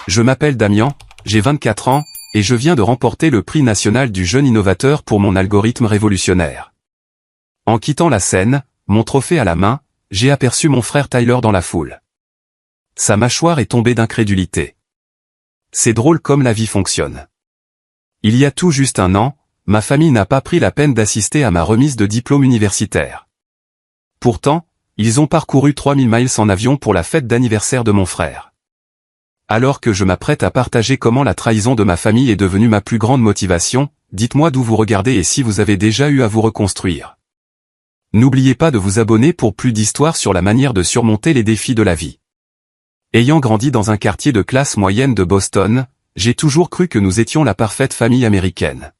Je m'appelle Damien, j'ai 24 ans, et je viens de remporter le prix national du jeune innovateur pour mon algorithme révolutionnaire. En quittant la scène, mon trophée à la main, j'ai aperçu mon frère Tyler dans la foule. Sa mâchoire est tombée d'incrédulité. C'est drôle comme la vie fonctionne. Il y a tout juste un an, ma famille n'a pas pris la peine d'assister à ma remise de diplôme universitaire. Pourtant, ils ont parcouru 3000 miles en avion pour la fête d'anniversaire de mon frère. Alors que je m'apprête à partager comment la trahison de ma famille est devenue ma plus grande motivation, dites-moi d'où vous regardez et si vous avez déjà eu à vous reconstruire. N'oubliez pas de vous abonner pour plus d'histoires sur la manière de surmonter les défis de la vie. Ayant grandi dans un quartier de classe moyenne de Boston, j'ai toujours cru que nous étions la parfaite famille américaine.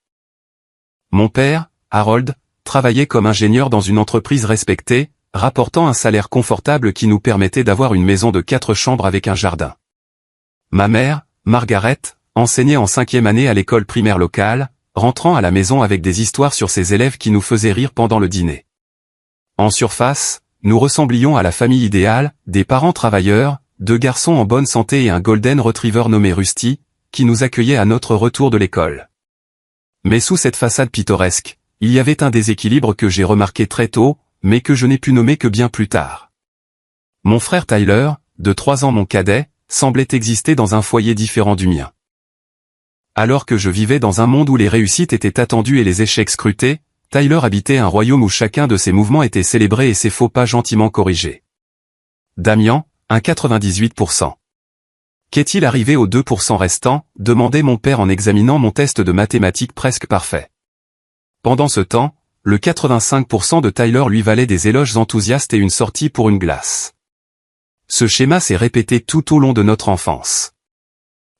Mon père, Harold, travaillait comme ingénieur dans une entreprise respectée, rapportant un salaire confortable qui nous permettait d'avoir une maison de 4 chambres avec un jardin. Ma mère, Margaret, enseignait en 5e année à l'école primaire locale, rentrant à la maison avec des histoires sur ses élèves qui nous faisaient rire pendant le dîner. En surface, nous ressemblions à la famille idéale, des parents travailleurs, 2 garçons en bonne santé et un golden retriever nommé Rusty, qui nous accueillait à notre retour de l'école. Mais sous cette façade pittoresque, il y avait un déséquilibre que j'ai remarqué très tôt, mais que je n'ai pu nommer que bien plus tard. Mon frère Tyler, de 3 ans mon cadet, semblait exister dans un foyer différent du mien. Alors que je vivais dans un monde où les réussites étaient attendues et les échecs scrutés, Tyler habitait un royaume où chacun de ses mouvements était célébré et ses faux pas gentiment corrigés. Damien, un 98%. Qu'est-il arrivé aux 2% restants, demandait mon père en examinant mon test de mathématiques presque parfait. Pendant ce temps, le 85% de Tyler lui valait des éloges enthousiastes et une sortie pour une glace. Ce schéma s'est répété tout au long de notre enfance.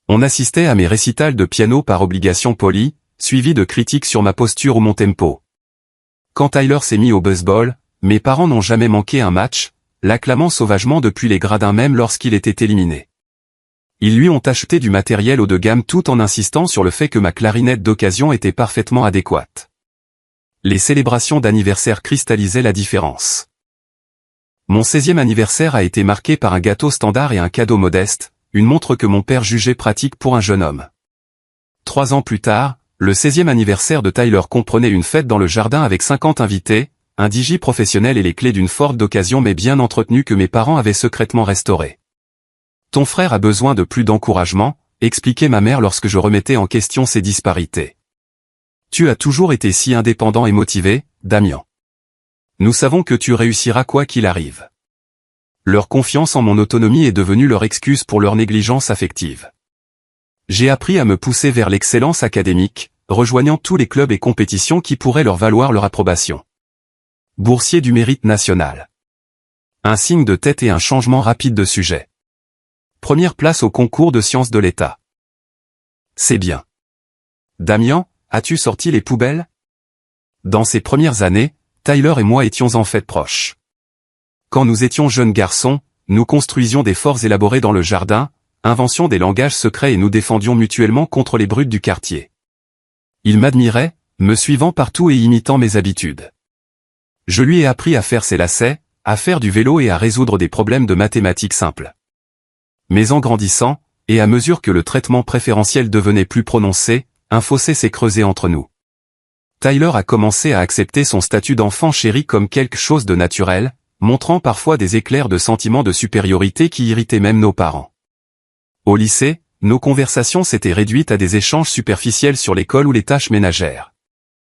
On assistait à mes récitals de piano par obligation polie, suivis de critiques sur ma posture ou mon tempo. Quand Tyler s'est mis au baseball, mes parents n'ont jamais manqué un match, l'acclamant sauvagement depuis les gradins même lorsqu'il était éliminé. Ils lui ont acheté du matériel haut de gamme tout en insistant sur le fait que ma clarinette d'occasion était parfaitement adéquate. Les célébrations d'anniversaire cristallisaient la différence. Mon 16e anniversaire a été marqué par un gâteau standard et un cadeau modeste, une montre que mon père jugeait pratique pour un jeune homme. 3 ans plus tard, le 16e anniversaire de Tyler comprenait une fête dans le jardin avec 50 invités, un DJ professionnel et les clés d'une Ford d'occasion mais bien entretenue que mes parents avaient secrètement restaurée. Ton frère a besoin de plus d'encouragement, expliquait ma mère lorsque je remettais en question ces disparités. Tu as toujours été si indépendant et motivé, Damien. Nous savons que tu réussiras quoi qu'il arrive. Leur confiance en mon autonomie est devenue leur excuse pour leur négligence affective. J'ai appris à me pousser vers l'excellence académique, rejoignant tous les clubs et compétitions qui pourraient leur valoir leur approbation. Boursier du mérite national. Un signe de tête et un changement rapide de sujet. Première place au concours de sciences de l'État. C'est bien. Damien, as-tu sorti les poubelles? Dans ces premières années, Tyler et moi étions en fait proches. Quand nous étions jeunes garçons, nous construisions des forts élaborés dans le jardin, inventions des langages secrets et nous défendions mutuellement contre les brutes du quartier. Il m'admirait, me suivant partout et imitant mes habitudes. Je lui ai appris à faire ses lacets, à faire du vélo et à résoudre des problèmes de mathématiques simples. Mais en grandissant, et à mesure que le traitement préférentiel devenait plus prononcé, un fossé s'est creusé entre nous. Tyler a commencé à accepter son statut d'enfant chéri comme quelque chose de naturel, montrant parfois des éclairs de sentiments de supériorité qui irritaient même nos parents. Au lycée, nos conversations s'étaient réduites à des échanges superficiels sur l'école ou les tâches ménagères.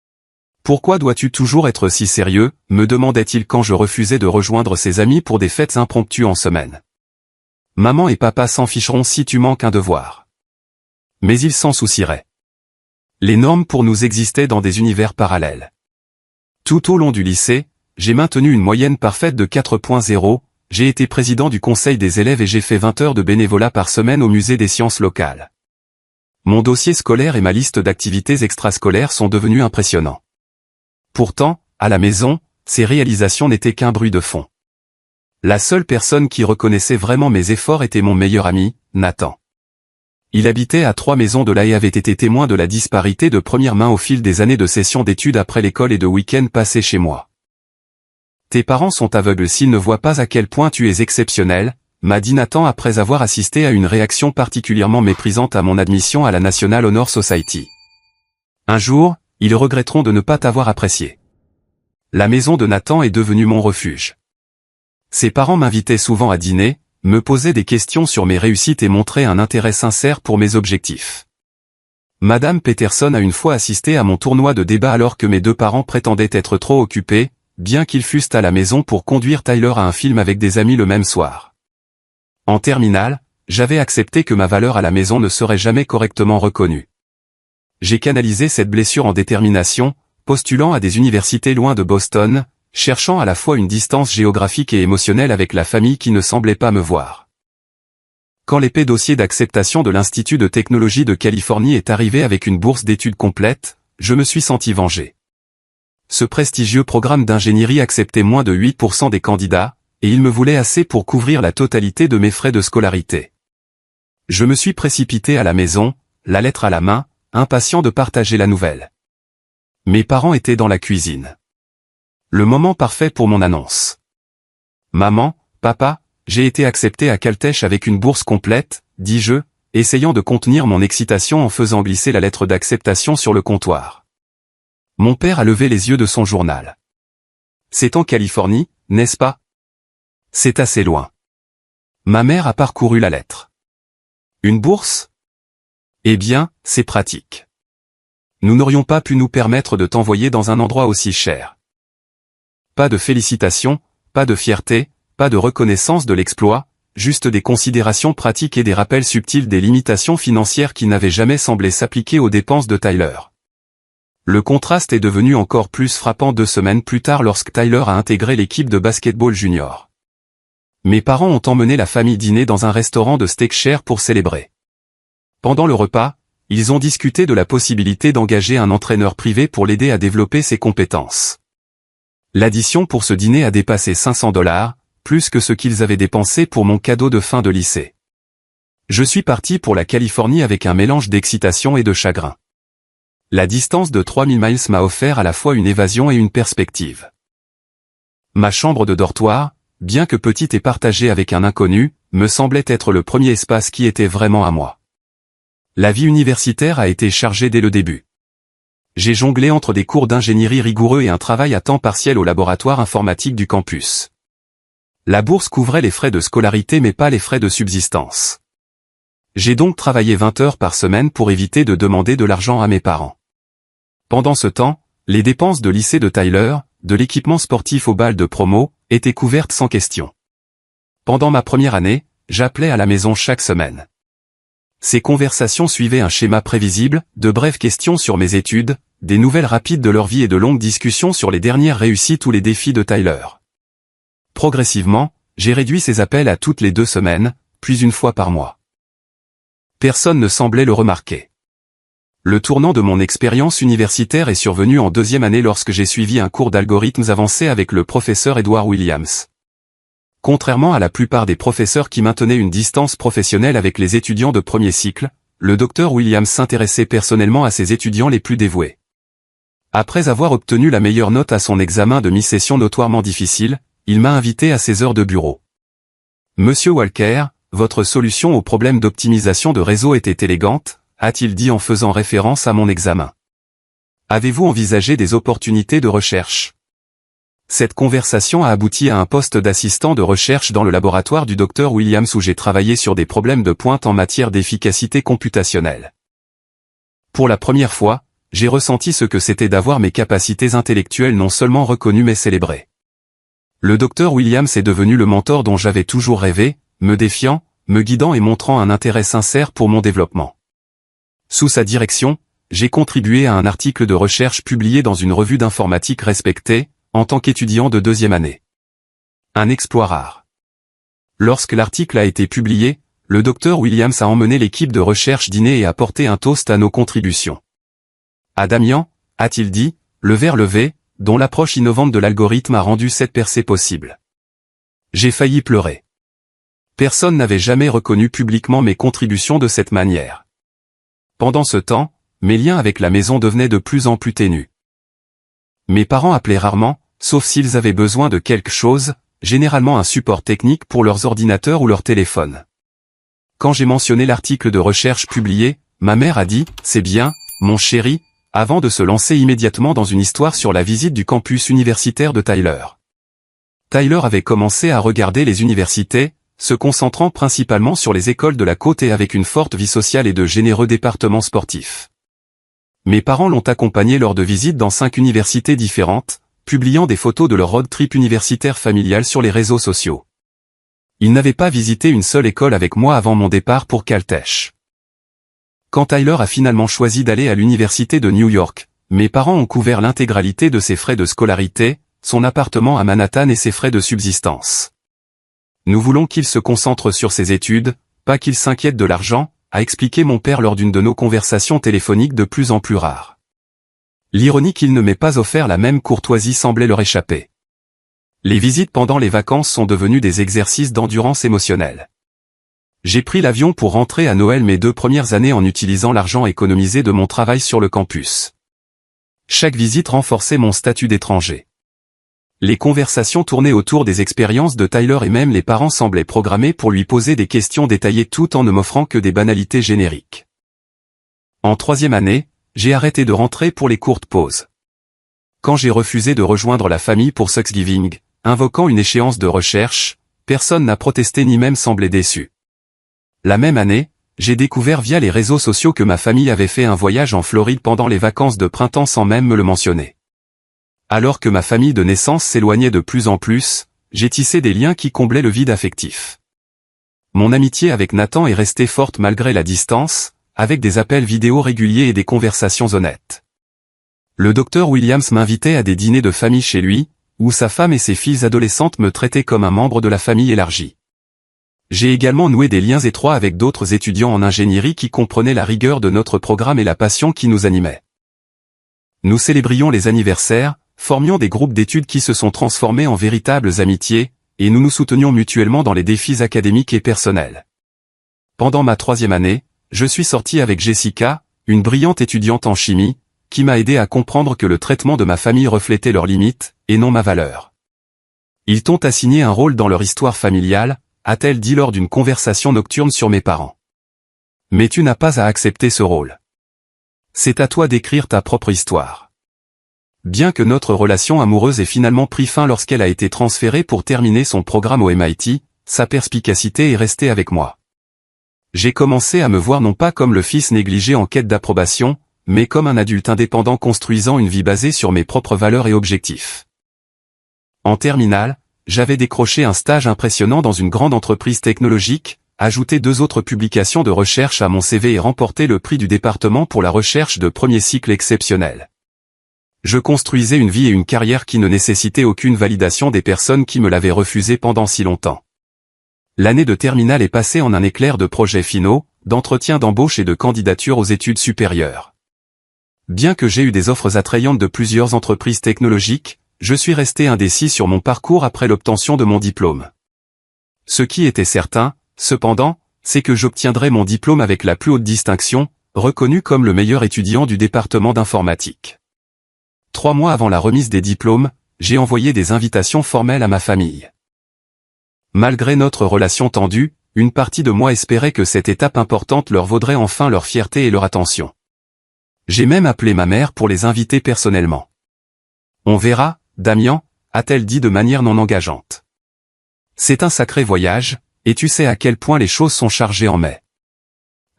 « Pourquoi dois-tu toujours être si sérieux ?» me demandait-il quand je refusais de rejoindre ses amis pour des fêtes impromptues en semaine. « Maman et papa s'en ficheront si tu manques un devoir. » Mais ils s'en soucieraient. Les normes pour nous existaient dans des univers parallèles. Tout au long du lycée, j'ai maintenu une moyenne parfaite de 4.0, j'ai été président du conseil des élèves et j'ai fait 20 heures de bénévolat par semaine au musée des sciences locales. Mon dossier scolaire et ma liste d'activités extrascolaires sont devenus impressionnants. Pourtant, à la maison, ces réalisations n'étaient qu'un bruit de fond. La seule personne qui reconnaissait vraiment mes efforts était mon meilleur ami, Nathan. Il habitait à 3 maisons de là et avait été témoin de la disparité de première main au fil des années de sessions d'études après l'école et de week-ends passés chez moi. Tes parents sont aveugles s'ils ne voient pas à quel point tu es exceptionnel, m'a dit Nathan après avoir assisté à une réaction particulièrement méprisante à mon admission à la National Honor Society. Un jour, ils regretteront de ne pas t'avoir apprécié. La maison de Nathan est devenue mon refuge. Ses parents m'invitaient souvent à dîner, me posaient des questions sur mes réussites et montraient un intérêt sincère pour mes objectifs. Madame Peterson a une fois assisté à mon tournoi de débat alors que mes deux parents prétendaient être trop occupés, bien qu'ils fussent à la maison pour conduire Tyler à un film avec des amis le même soir. En terminale, j'avais accepté que ma valeur à la maison ne serait jamais correctement reconnue. J'ai canalisé cette blessure en détermination, postulant à des universités loin de Boston, cherchant à la fois une distance géographique et émotionnelle avec la famille qui ne semblait pas me voir. Quand l'épais dossier d'acceptation de l'Institut de technologie de Californie est arrivé avec une bourse d'études complète, je me suis senti vengé. Ce prestigieux programme d'ingénierie acceptait moins de 8% des candidats, et il me voulait assez pour couvrir la totalité de mes frais de scolarité. Je me suis précipité à la maison, la lettre à la main, impatient de partager la nouvelle. Mes parents étaient dans la cuisine. Le moment parfait pour mon annonce. Maman, papa, j'ai été accepté à Caltech avec une bourse complète, dis-je, essayant de contenir mon excitation en faisant glisser la lettre d'acceptation sur le comptoir. Mon père a levé les yeux de son journal. C'est en Californie, n'est-ce pas? C'est assez loin. Ma mère a parcouru la lettre. Une bourse? Eh bien, c'est pratique. Nous n'aurions pas pu nous permettre de t'envoyer dans un endroit aussi cher. Pas de félicitations, pas de fierté, pas de reconnaissance de l'exploit, juste des considérations pratiques et des rappels subtils des limitations financières qui n'avaient jamais semblé s'appliquer aux dépenses de Tyler. Le contraste est devenu encore plus frappant 2 semaines plus tard lorsque Tyler a intégré l'équipe de basketball junior. Mes parents ont emmené la famille dîner dans un restaurant de steak cher pour célébrer. Pendant le repas, ils ont discuté de la possibilité d'engager un entraîneur privé pour l'aider à développer ses compétences. L'addition pour ce dîner a dépassé $500, plus que ce qu'ils avaient dépensé pour mon cadeau de fin de lycée. Je suis parti pour la Californie avec un mélange d'excitation et de chagrin. La distance de 3000 miles m'a offert à la fois une évasion et une perspective. Ma chambre de dortoir, bien que petite et partagée avec un inconnu, me semblait être le premier espace qui était vraiment à moi. La vie universitaire a été chargée dès le début. J'ai jonglé entre des cours d'ingénierie rigoureux et un travail à temps partiel au laboratoire informatique du campus. La bourse couvrait les frais de scolarité mais pas les frais de subsistance. J'ai donc travaillé 20 heures par semaine pour éviter de demander de l'argent à mes parents. Pendant ce temps, les dépenses de lycée de Tyler, de l'équipement sportif au bal de promo, étaient couvertes sans question. Pendant ma première année, j'appelais à la maison chaque semaine. Ces conversations suivaient un schéma prévisible, de brèves questions sur mes études, des nouvelles rapides de leur vie et de longues discussions sur les dernières réussites ou les défis de Tyler. Progressivement, j'ai réduit ces appels à toutes les 2 semaines, puis une fois par mois. Personne ne semblait le remarquer. Le tournant de mon expérience universitaire est survenu en 2e année lorsque j'ai suivi un cours d'algorithmes avancés avec le professeur Edward Williams. Contrairement à la plupart des professeurs qui maintenaient une distance professionnelle avec les étudiants de premier cycle, le Dr Williams s'intéressait personnellement à ses étudiants les plus dévoués. Après avoir obtenu la meilleure note à son examen de mi-session notoirement difficile, il m'a invité à ses heures de bureau. Monsieur Walker, votre solution au problème d'optimisation de réseau était élégante, a-t-il dit en faisant référence à mon examen. Avez-vous envisagé des opportunités de recherche? Cette conversation a abouti à un poste d'assistant de recherche dans le laboratoire du Dr Williams où j'ai travaillé sur des problèmes de pointe en matière d'efficacité computationnelle. Pour la première fois, j'ai ressenti ce que c'était d'avoir mes capacités intellectuelles non seulement reconnues mais célébrées. Le Dr Williams est devenu le mentor dont j'avais toujours rêvé, me défiant, me guidant et montrant un intérêt sincère pour mon développement. Sous sa direction, j'ai contribué à un article de recherche publié dans une revue d'informatique respectée, en tant qu'étudiant de 2e année. Un exploit rare. Lorsque l'article a été publié, le Dr Williams a emmené l'équipe de recherche dîner et a porté un toast à nos contributions. À Damian, a-t-il dit, le verre levé, dont l'approche innovante de l'algorithme a rendu cette percée possible. J'ai failli pleurer. Personne n'avait jamais reconnu publiquement mes contributions de cette manière. Pendant ce temps, mes liens avec la maison devenaient de plus en plus ténus. Mes parents appelaient rarement, sauf s'ils avaient besoin de quelque chose, généralement un support technique pour leurs ordinateurs ou leur téléphone. Quand j'ai mentionné l'article de recherche publié, ma mère a dit « C'est bien, mon chéri », avant de se lancer immédiatement dans une histoire sur la visite du campus universitaire de Tyler. Tyler avait commencé à regarder les universités, se concentrant principalement sur les écoles de la côte et avec une forte vie sociale et de généreux départements sportifs. Mes parents l'ont accompagné lors de visites dans 5 universités différentes, publiant des photos de leur road trip universitaire familial sur les réseaux sociaux. Ils n'avaient pas visité une seule école avec moi avant mon départ pour Caltech. Quand Tyler a finalement choisi d'aller à l'université de New York, mes parents ont couvert l'intégralité de ses frais de scolarité, son appartement à Manhattan et ses frais de subsistance. Nous voulons qu'il se concentre sur ses études, pas qu'il s'inquiète de l'argent, a expliqué mon père lors d'une de nos conversations téléphoniques de plus en plus rares. L'ironie qu'il ne m'ait pas offert la même courtoisie semblait leur échapper. Les visites pendant les vacances sont devenues des exercices d'endurance émotionnelle. J'ai pris l'avion pour rentrer à Noël mes 2 premières années en utilisant l'argent économisé de mon travail sur le campus. Chaque visite renforçait mon statut d'étranger. Les conversations tournaient autour des expériences de Tyler et même les parents semblaient programmés pour lui poser des questions détaillées tout en ne m'offrant que des banalités génériques. En 3e année, j'ai arrêté de rentrer pour les courtes pauses. Quand j'ai refusé de rejoindre la famille pour Thanksgiving, invoquant une échéance de recherche, personne n'a protesté ni même semblé déçu. La même année, j'ai découvert via les réseaux sociaux que ma famille avait fait un voyage en Floride pendant les vacances de printemps sans même me le mentionner. Alors que ma famille de naissance s'éloignait de plus en plus, j'ai tissé des liens qui comblaient le vide affectif. Mon amitié avec Nathan est restée forte malgré la distance, avec des appels vidéo réguliers et des conversations honnêtes. Le docteur Williams m'invitait à des dîners de famille chez lui, où sa femme et ses filles adolescentes me traitaient comme un membre de la famille élargie. J'ai également noué des liens étroits avec d'autres étudiants en ingénierie qui comprenaient la rigueur de notre programme et la passion qui nous animait. Nous célébrions les anniversaires, formions des groupes d'études qui se sont transformés en véritables amitiés, et nous nous soutenions mutuellement dans les défis académiques et personnels. Pendant ma 3e année, je suis sorti avec Jessica, une brillante étudiante en chimie, qui m'a aidé à comprendre que le traitement de ma famille reflétait leurs limites, et non ma valeur. Ils t'ont assigné un rôle dans leur histoire familiale, a-t-elle dit lors d'une conversation nocturne sur mes parents. Mais tu n'as pas à accepter ce rôle. C'est à toi d'écrire ta propre histoire. Bien que notre relation amoureuse ait finalement pris fin lorsqu'elle a été transférée pour terminer son programme au MIT, sa perspicacité est restée avec moi. J'ai commencé à me voir non pas comme le fils négligé en quête d'approbation, mais comme un adulte indépendant construisant une vie basée sur mes propres valeurs et objectifs. En terminale, j'avais décroché un stage impressionnant dans une grande entreprise technologique, ajouté 2 autres publications de recherche à mon CV et remporté le prix du département pour la recherche de premier cycle exceptionnel. Je construisais une vie et une carrière qui ne nécessitaient aucune validation des personnes qui me l'avaient refusé pendant si longtemps. L'année de terminale est passée en un éclair de projets finaux, d'entretiens d'embauche et de candidatures aux études supérieures. Bien que j'ai eu des offres attrayantes de plusieurs entreprises technologiques, je suis resté indécis sur mon parcours après l'obtention de mon diplôme. Ce qui était certain, cependant, c'est que j'obtiendrais mon diplôme avec la plus haute distinction, reconnu comme le meilleur étudiant du département d'informatique. 3 mois avant la remise des diplômes, j'ai envoyé des invitations formelles à ma famille. Malgré notre relation tendue, une partie de moi espérait que cette étape importante leur vaudrait enfin leur fierté et leur attention. J'ai même appelé ma mère pour les inviter personnellement. On verra, Damien, a-t-elle dit de manière non engageante. C'est un sacré voyage, et tu sais à quel point les choses sont chargées en mai.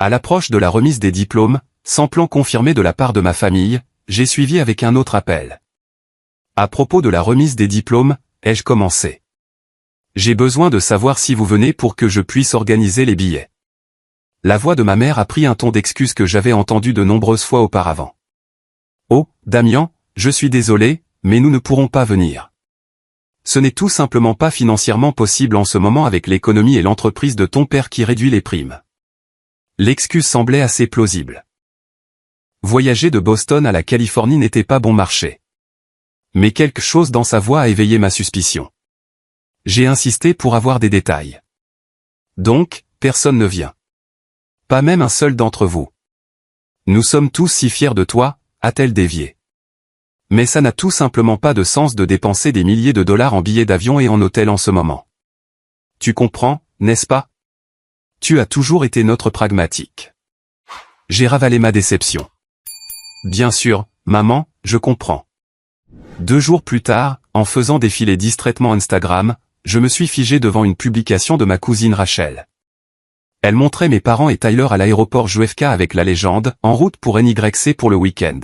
À l'approche de la remise des diplômes, sans plan confirmé de la part de ma famille, j'ai suivi avec un autre appel. À propos de la remise des diplômes, ai-je commencé. J'ai besoin de savoir si vous venez pour que je puisse organiser les billets. La voix de ma mère a pris un ton d'excuse que j'avais entendu de nombreuses fois auparavant. Oh, Damien, je suis désolé, mais nous ne pourrons pas venir. Ce n'est tout simplement pas financièrement possible en ce moment avec l'économie et l'entreprise de ton père qui réduit les primes. L'excuse semblait assez plausible. Voyager de Boston à la Californie n'était pas bon marché. Mais quelque chose dans sa voix a éveillé ma suspicion. J'ai insisté pour avoir des détails. Donc, personne ne vient. Pas même un seul d'entre vous. Nous sommes tous si fiers de toi, a-t-elle dévié. Mais ça n'a tout simplement pas de sens de dépenser des milliers de dollars en billets d'avion et en hôtel en ce moment. Tu comprends, n'est-ce pas? Tu as toujours été notre pragmatique. J'ai ravalé ma déception. Bien sûr, maman, je comprends. 2 jours plus tard, en faisant défiler distraitement Instagram, je me suis figé devant une publication de ma cousine Rachel. Elle montrait mes parents et Tyler à l'aéroport JFK avec la légende, en route pour NYC pour le week-end.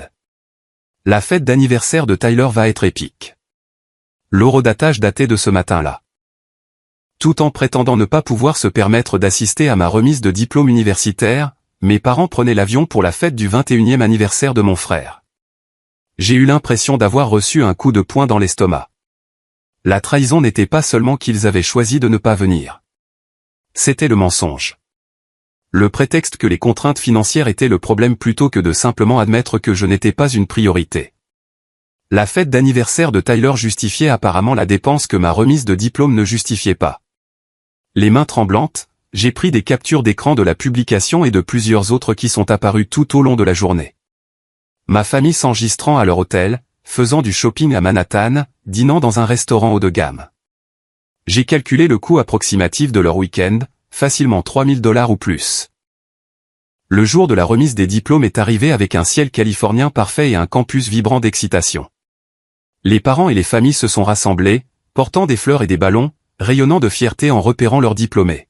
La fête d'anniversaire de Tyler va être épique. L'horodatage datait de ce matin-là. Tout en prétendant ne pas pouvoir se permettre d'assister à ma remise de diplôme universitaire, mes parents prenaient l'avion pour la fête du 21e anniversaire de mon frère. J'ai eu l'impression d'avoir reçu un coup de poing dans l'estomac. La trahison n'était pas seulement qu'ils avaient choisi de ne pas venir. C'était le mensonge. Le prétexte que les contraintes financières étaient le problème plutôt que de simplement admettre que je n'étais pas une priorité. La fête d'anniversaire de Tyler justifiait apparemment la dépense que ma remise de diplôme ne justifiait pas. Les mains tremblantes, j'ai pris des captures d'écran de la publication et de plusieurs autres qui sont apparues tout au long de la journée. Ma famille s'enregistrant à leur hôtel, faisant du shopping à Manhattan, dînant dans un restaurant haut de gamme. J'ai calculé le coût approximatif de leur week-end, facilement 3000 $ ou plus. Le jour de la remise des diplômes est arrivé avec un ciel californien parfait et un campus vibrant d'excitation. Les parents et les familles se sont rassemblés, portant des fleurs et des ballons, rayonnant de fierté en repérant leurs diplômés.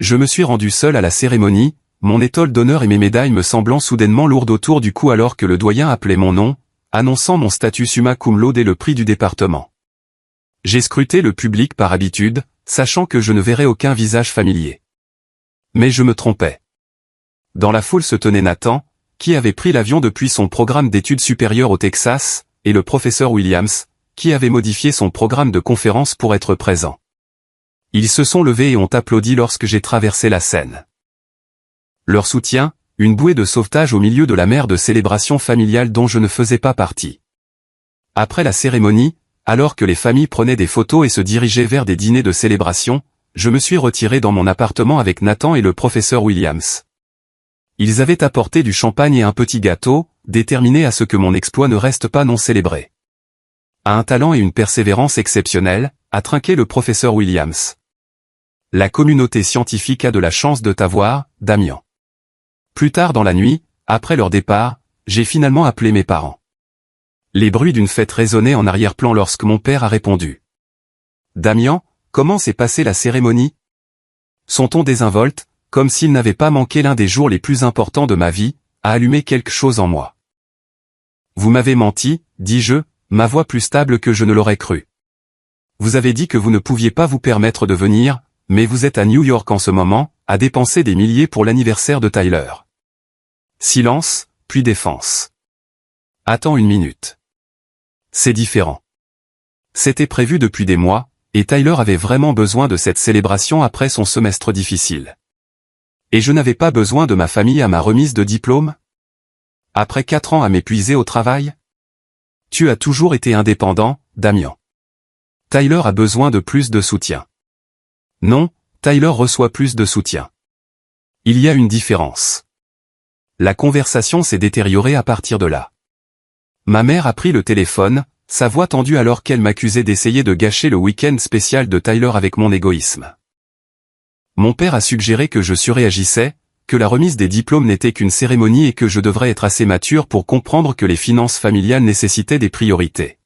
Je me suis rendu seul à la cérémonie, mon étole d'honneur et mes médailles me semblant soudainement lourdes autour du cou alors que le doyen appelait mon nom, annonçant mon statut summa cum laude et le prix du département. J'ai scruté le public par habitude, sachant que je ne verrais aucun visage familier. Mais je me trompais. Dans la foule se tenait Nathan, qui avait pris l'avion depuis son programme d'études supérieures au Texas, et le professeur Williams, qui avait modifié son programme de conférence pour être présent. Ils se sont levés et ont applaudi lorsque j'ai traversé la scène. Leur soutien, une bouée de sauvetage au milieu de la mer de célébration familiale dont je ne faisais pas partie. Après la cérémonie, alors que les familles prenaient des photos et se dirigeaient vers des dîners de célébration, je me suis retiré dans mon appartement avec Nathan et le professeur Williams. Ils avaient apporté du champagne et un petit gâteau, déterminés à ce que mon exploit ne reste pas non célébré. A un talent et une persévérance exceptionnels, a trinqué le professeur Williams. La communauté scientifique a de la chance de t'avoir, Damien. Plus tard dans la nuit, après leur départ, j'ai finalement appelé mes parents. Les bruits d'une fête résonnaient en arrière-plan lorsque mon père a répondu. « Damien, comment s'est passée la cérémonie ?» Son ton désinvolte, comme s'il n'avait pas manqué l'un des jours les plus importants de ma vie, a allumé quelque chose en moi. « Vous m'avez menti, dis-je, ma voix plus stable que je ne l'aurais cru. Vous avez dit que vous ne pouviez pas vous permettre de venir, mais vous êtes à New York en ce moment, à dépenser des milliers pour l'anniversaire de Tyler. » Silence, puis défense. « Attends une minute. C'est différent. C'était prévu depuis des mois, et Tyler avait vraiment besoin de cette célébration après son semestre difficile. Et je n'avais pas besoin de ma famille à ma remise de diplôme? Après 4 ans à m'épuiser au travail? Tu as toujours été indépendant, Damien. Tyler a besoin de plus de soutien. Non, Tyler reçoit plus de soutien. Il y a une différence. La conversation s'est détériorée à partir de là. Ma mère a pris le téléphone, sa voix tendue alors qu'elle m'accusait d'essayer de gâcher le week-end spécial de Tyler avec mon égoïsme. Mon père a suggéré que je surréagissais, que la remise des diplômes n'était qu'une cérémonie et que je devrais être assez mature pour comprendre que les finances familiales nécessitaient des priorités.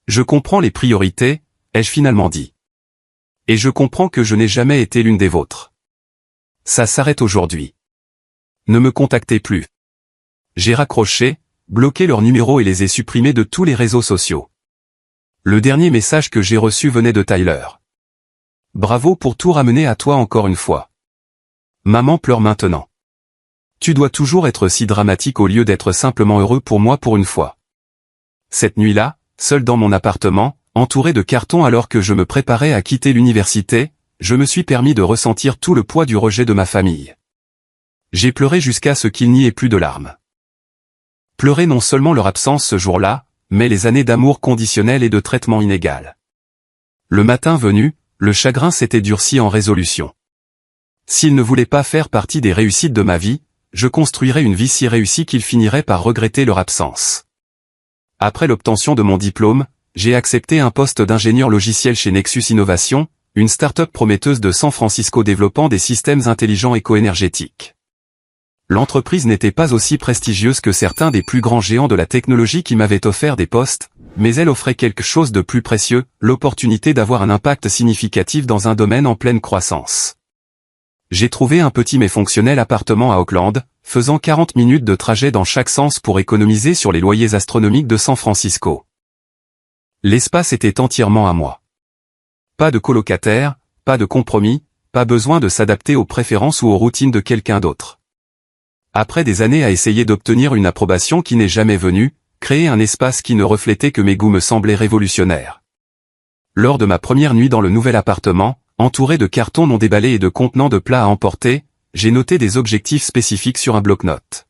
Je comprends les priorités, ai-je finalement dit. Et je comprends que je n'ai jamais été l'une des vôtres. Ça s'arrête aujourd'hui. Ne me contactez plus. J'ai raccroché, bloqué leurs numéros et les ai supprimés de tous les réseaux sociaux. Le dernier message que j'ai reçu venait de Tyler. Bravo pour tout ramener à toi encore une fois. Maman pleure maintenant. Tu dois toujours être si dramatique au lieu d'être simplement heureux pour moi pour une fois. Cette nuit-là, seul dans mon appartement, entouré de cartons alors que je me préparais à quitter l'université, je me suis permis de ressentir tout le poids du rejet de ma famille. J'ai pleuré jusqu'à ce qu'il n'y ait plus de larmes. Pleurer non seulement leur absence ce jour-là, mais les années d'amour conditionnel et de traitement inégal. Le matin venu, le chagrin s'était durci en résolution. S'ils ne voulaient pas faire partie des réussites de ma vie, je construirais une vie si réussie qu'ils finiraient par regretter leur absence. Après l'obtention de mon diplôme, j'ai accepté un poste d'ingénieur logiciel chez Nexus Innovation, une start-up prometteuse de San Francisco développant des systèmes intelligents éco-énergétiques. L'entreprise n'était pas aussi prestigieuse que certains des plus grands géants de la technologie qui m'avaient offert des postes, mais elle offrait quelque chose de plus précieux, l'opportunité d'avoir un impact significatif dans un domaine en pleine croissance. J'ai trouvé un petit mais fonctionnel appartement à Oakland, faisant 40 minutes de trajet dans chaque sens pour économiser sur les loyers astronomiques de San Francisco. L'espace était entièrement à moi. Pas de colocataire, pas de compromis, pas besoin de s'adapter aux préférences ou aux routines de quelqu'un d'autre. Après des années à essayer d'obtenir une approbation qui n'est jamais venue, créer un espace qui ne reflétait que mes goûts me semblait révolutionnaire. Lors de ma première nuit dans le nouvel appartement, entouré de cartons non déballés et de contenants de plats à emporter, j'ai noté des objectifs spécifiques sur un bloc-notes.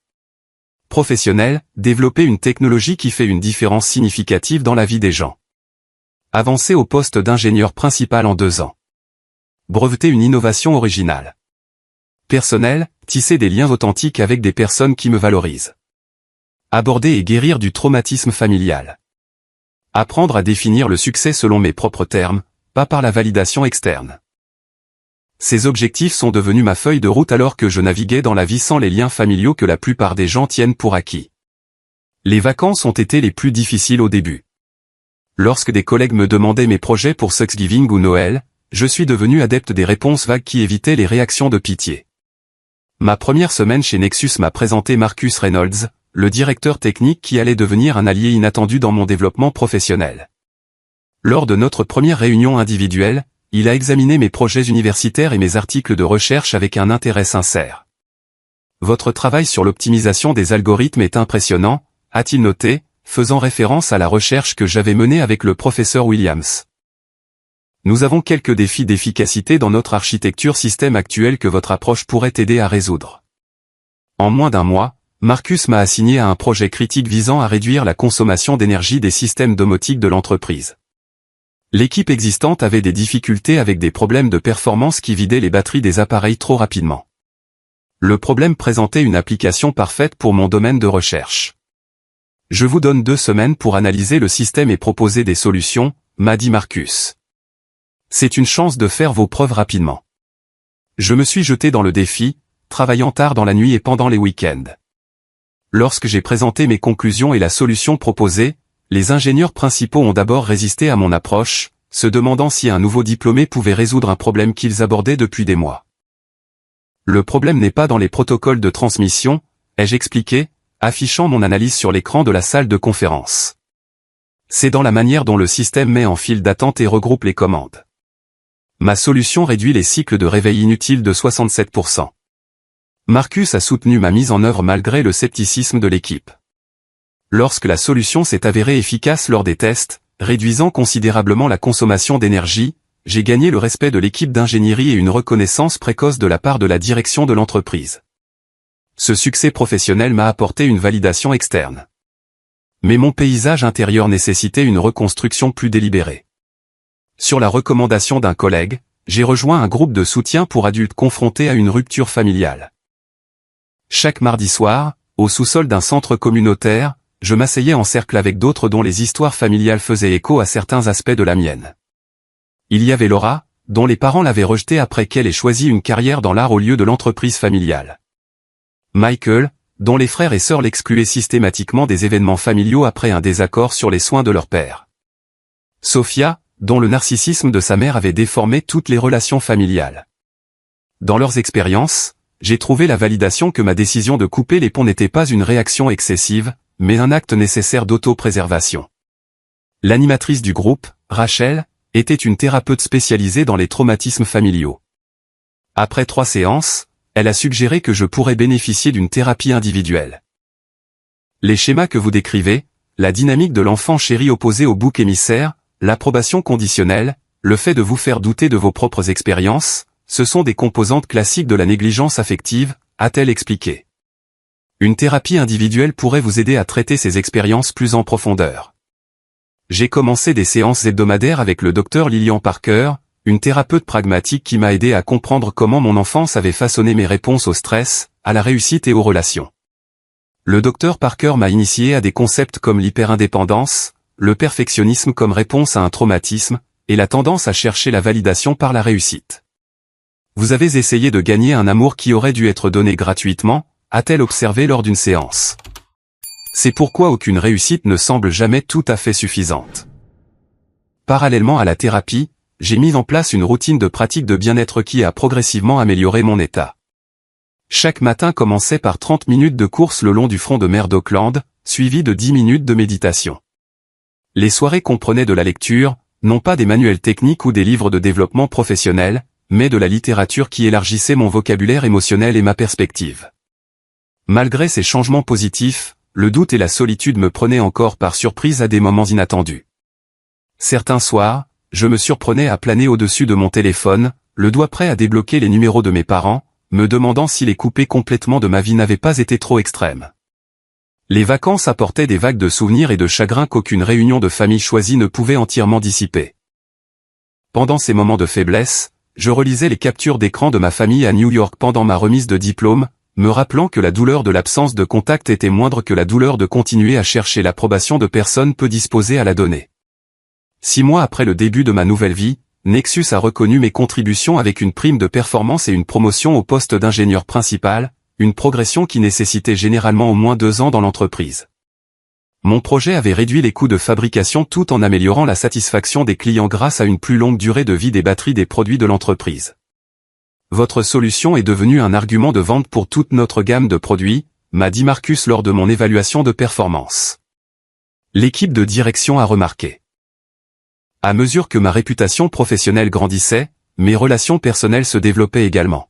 Professionnel, développer une technologie qui fait une différence significative dans la vie des gens. Avancer au poste d'ingénieur principal en 2 ans. Breveter une innovation originale. Personnel, tisser des liens authentiques avec des personnes qui me valorisent. Aborder et guérir du traumatisme familial. Apprendre à définir le succès selon mes propres termes, pas par la validation externe. Ces objectifs sont devenus ma feuille de route alors que je naviguais dans la vie sans les liens familiaux que la plupart des gens tiennent pour acquis. Les vacances ont été les plus difficiles au début. Lorsque des collègues me demandaient mes projets pour Thanksgiving ou Noël, je suis devenu adepte des réponses vagues qui évitaient les réactions de pitié. Ma première semaine chez Nexus m'a présenté Marcus Reynolds, le directeur technique qui allait devenir un allié inattendu dans mon développement professionnel. Lors de notre première réunion individuelle, il a examiné mes projets universitaires et mes articles de recherche avec un intérêt sincère. Votre travail sur l'optimisation des algorithmes est impressionnant, a-t-il noté, faisant référence à la recherche que j'avais menée avec le professeur Williams. Nous avons quelques défis d'efficacité dans notre architecture système actuelle que votre approche pourrait aider à résoudre. En moins d'1 mois, Marcus m'a assigné à un projet critique visant à réduire la consommation d'énergie des systèmes domotiques de l'entreprise. L'équipe existante avait des difficultés avec des problèmes de performance qui vidaient les batteries des appareils trop rapidement. Le problème présentait une application parfaite pour mon domaine de recherche. Je vous donne 2 semaines pour analyser le système et proposer des solutions, m'a dit Marcus. C'est une chance de faire vos preuves rapidement. Je me suis jeté dans le défi, travaillant tard dans la nuit et pendant les week-ends. Lorsque j'ai présenté mes conclusions et la solution proposée, les ingénieurs principaux ont d'abord résisté à mon approche, se demandant si un nouveau diplômé pouvait résoudre un problème qu'ils abordaient depuis des mois. Le problème n'est pas dans les protocoles de transmission, ai-je expliqué, affichant mon analyse sur l'écran de la salle de conférence. C'est dans la manière dont le système met en file d'attente et regroupe les commandes. Ma solution réduit les cycles de réveil inutiles de 67%. Marcus a soutenu ma mise en œuvre malgré le scepticisme de l'équipe. Lorsque la solution s'est avérée efficace lors des tests, réduisant considérablement la consommation d'énergie, j'ai gagné le respect de l'équipe d'ingénierie et une reconnaissance précoce de la part de la direction de l'entreprise. Ce succès professionnel m'a apporté une validation externe. Mais mon paysage intérieur nécessitait une reconstruction plus délibérée. Sur la recommandation d'un collègue, j'ai rejoint un groupe de soutien pour adultes confrontés à une rupture familiale. Chaque mardi soir, au sous-sol d'un centre communautaire, je m'asseyais en cercle avec d'autres dont les histoires familiales faisaient écho à certains aspects de la mienne. Il y avait Laura, dont les parents l'avaient rejetée après qu'elle ait choisi une carrière dans l'art au lieu de l'entreprise familiale. Michael, dont les frères et sœurs l'excluaient systématiquement des événements familiaux après un désaccord sur les soins de leur père. Sophia, dont le narcissisme de sa mère avait déformé toutes les relations familiales. Dans leurs expériences, j'ai trouvé la validation que ma décision de couper les ponts n'était pas une réaction excessive, mais un acte nécessaire d'auto-préservation. L'animatrice du groupe, Rachel, était une thérapeute spécialisée dans les traumatismes familiaux. Après 3 séances, elle a suggéré que je pourrais bénéficier d'une thérapie individuelle. Les schémas que vous décrivez, la dynamique de l'enfant chéri opposé au bouc émissaire, l'approbation conditionnelle, le fait de vous faire douter de vos propres expériences, ce sont des composantes classiques de la négligence affective, a-t-elle expliqué. Une thérapie individuelle pourrait vous aider à traiter ces expériences plus en profondeur. J'ai commencé des séances hebdomadaires avec le docteur Lillian Parker, une thérapeute pragmatique qui m'a aidé à comprendre comment mon enfance avait façonné mes réponses au stress, à la réussite et aux relations. Le docteur Parker m'a initié à des concepts comme l'hyperindépendance, le perfectionnisme comme réponse à un traumatisme, et la tendance à chercher la validation par la réussite. Vous avez essayé de gagner un amour qui aurait dû être donné gratuitement, a-t-elle observé lors d'une séance. C'est pourquoi aucune réussite ne semble jamais tout à fait suffisante. Parallèlement à la thérapie, j'ai mis en place une routine de pratique de bien-être qui a progressivement amélioré mon état. Chaque matin commençait par 30 minutes de course le long du front de mer d'Auckland, suivi de 10 minutes de méditation. Les soirées comprenaient de la lecture, non pas des manuels techniques ou des livres de développement professionnel, mais de la littérature qui élargissait mon vocabulaire émotionnel et ma perspective. Malgré ces changements positifs, le doute et la solitude me prenaient encore par surprise à des moments inattendus. Certains soirs, je me surprenais à planer au-dessus de mon téléphone, le doigt prêt à débloquer les numéros de mes parents, me demandant si les couper complètement de ma vie n'avaient pas été trop extrêmes. Les vacances apportaient des vagues de souvenirs et de chagrins qu'aucune réunion de famille choisie ne pouvait entièrement dissiper. Pendant ces moments de faiblesse, je relisais les captures d'écran de ma famille à New York pendant ma remise de diplôme, me rappelant que la douleur de l'absence de contact était moindre que la douleur de continuer à chercher l'approbation de personnes peu disposées à la donner. 6 mois après le début de ma nouvelle vie, Nexus a reconnu mes contributions avec une prime de performance et une promotion au poste d'ingénieur principal, une progression qui nécessitait généralement au moins 2 ans dans l'entreprise. Mon projet avait réduit les coûts de fabrication tout en améliorant la satisfaction des clients grâce à une plus longue durée de vie des batteries des produits de l'entreprise. Votre solution est devenue un argument de vente pour toute notre gamme de produits, m'a dit Marcus lors de mon évaluation de performance. L'équipe de direction a remarqué. À mesure que ma réputation professionnelle grandissait, mes relations personnelles se développaient également.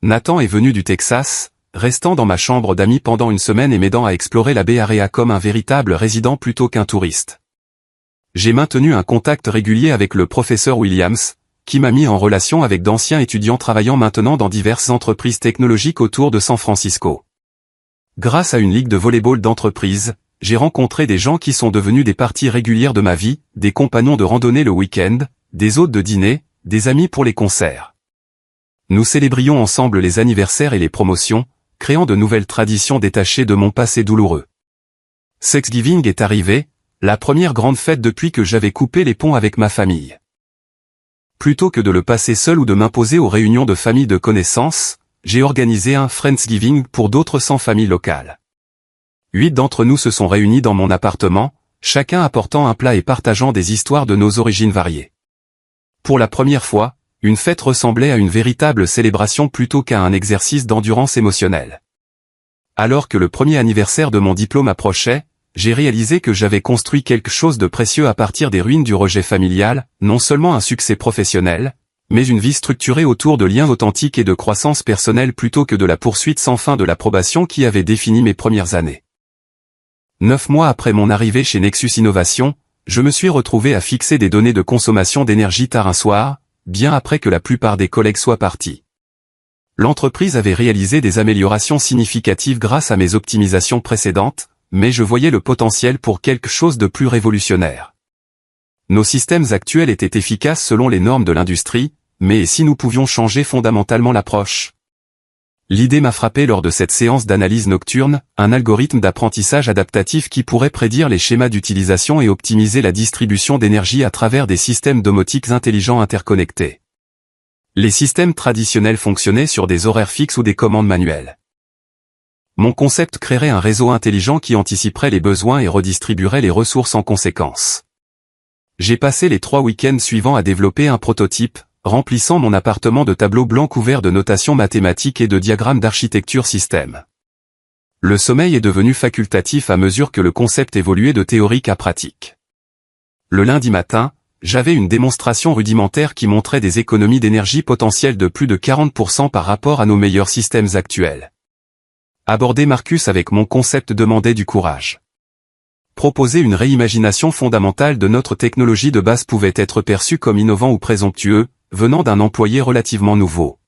Nathan est venu du Texas, restant dans ma chambre d'amis pendant une semaine et m'aidant à explorer la Bay Area comme un véritable résident plutôt qu'un touriste. J'ai maintenu un contact régulier avec le professeur Williams, qui m'a mis en relation avec d'anciens étudiants travaillant maintenant dans diverses entreprises technologiques autour de San Francisco. Grâce à une ligue de volleyball d'entreprise, j'ai rencontré des gens qui sont devenus des parties régulières de ma vie, des compagnons de randonnée le week-end, des hôtes de dîner, des amis pour les concerts. Nous célébrions ensemble les anniversaires et les promotions, créant de nouvelles traditions détachées de mon passé douloureux. Thanksgiving est arrivé, la première grande fête depuis que j'avais coupé les ponts avec ma famille. Plutôt que de le passer seul ou de m'imposer aux réunions de famille de connaissances, j'ai organisé un Friendsgiving pour d'autres 100 familles locales. 8 d'entre nous se sont réunis dans mon appartement, chacun apportant un plat et partageant des histoires de nos origines variées. Pour la première fois, une fête ressemblait à une véritable célébration plutôt qu'à un exercice d'endurance émotionnelle. Alors que le premier anniversaire de mon diplôme approchait, j'ai réalisé que j'avais construit quelque chose de précieux à partir des ruines du rejet familial, non seulement un succès professionnel, mais une vie structurée autour de liens authentiques et de croissance personnelle plutôt que de la poursuite sans fin de l'approbation qui avait défini mes premières années. 9 mois après mon arrivée chez Nexus Innovation, je me suis retrouvé à fixer des données de consommation d'énergie tard un soir, bien après que la plupart des collègues soient partis. L'entreprise avait réalisé des améliorations significatives grâce à mes optimisations précédentes, mais je voyais le potentiel pour quelque chose de plus révolutionnaire. Nos systèmes actuels étaient efficaces selon les normes de l'industrie, mais si nous pouvions changer fondamentalement l'approche? L'idée m'a frappé lors de cette séance d'analyse nocturne, un algorithme d'apprentissage adaptatif qui pourrait prédire les schémas d'utilisation et optimiser la distribution d'énergie à travers des systèmes domotiques intelligents interconnectés. Les systèmes traditionnels fonctionnaient sur des horaires fixes ou des commandes manuelles. Mon concept créerait un réseau intelligent qui anticiperait les besoins et redistribuerait les ressources en conséquence. J'ai passé les 3 week-ends suivants à développer un prototype, remplissant mon appartement de tableaux blancs couverts de notations mathématiques et de diagrammes d'architecture système. Le sommeil est devenu facultatif à mesure que le concept évoluait de théorique à pratique. Le lundi matin, j'avais une démonstration rudimentaire qui montrait des économies d'énergie potentielles de plus de 40% par rapport à nos meilleurs systèmes actuels. Aborder Marcus avec mon concept demandait du courage. Proposer une réimagination fondamentale de notre technologie de base pouvait être perçu comme innovant ou présomptueux, venant d'un employé relativement nouveau.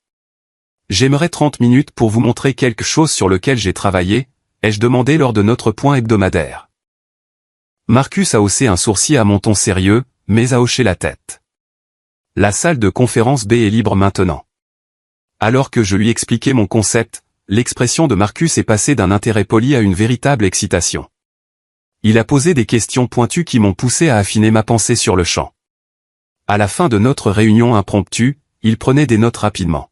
J'aimerais 30 minutes pour vous montrer quelque chose sur lequel j'ai travaillé, ai-je demandé lors de notre point hebdomadaire. Marcus a haussé un sourcil à mon ton sérieux, mais a hoché la tête. La salle de conférence B est libre maintenant. Alors que je lui expliquais mon concept, l'expression de Marcus est passée d'un intérêt poli à une véritable excitation. Il a posé des questions pointues qui m'ont poussé à affiner ma pensée sur le champ. À la fin de notre réunion impromptue, il prenait des notes rapidement.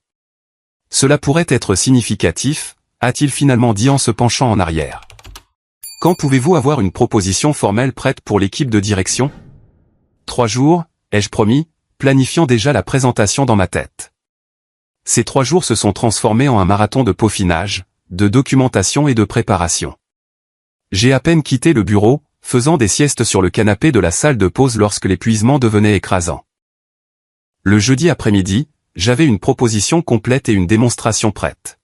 Cela pourrait être significatif, a-t-il finalement dit en se penchant en arrière. Quand pouvez-vous avoir une proposition formelle prête pour l'équipe de direction? 3 jours, ai-je promis, planifiant déjà la présentation dans ma tête. Ces 3 jours se sont transformés en un marathon de peaufinage, de documentation et de préparation. J'ai à peine quitté le bureau, faisant des siestes sur le canapé de la salle de pause lorsque l'épuisement devenait écrasant. Le jeudi après-midi, j'avais une proposition complète et une démonstration prête.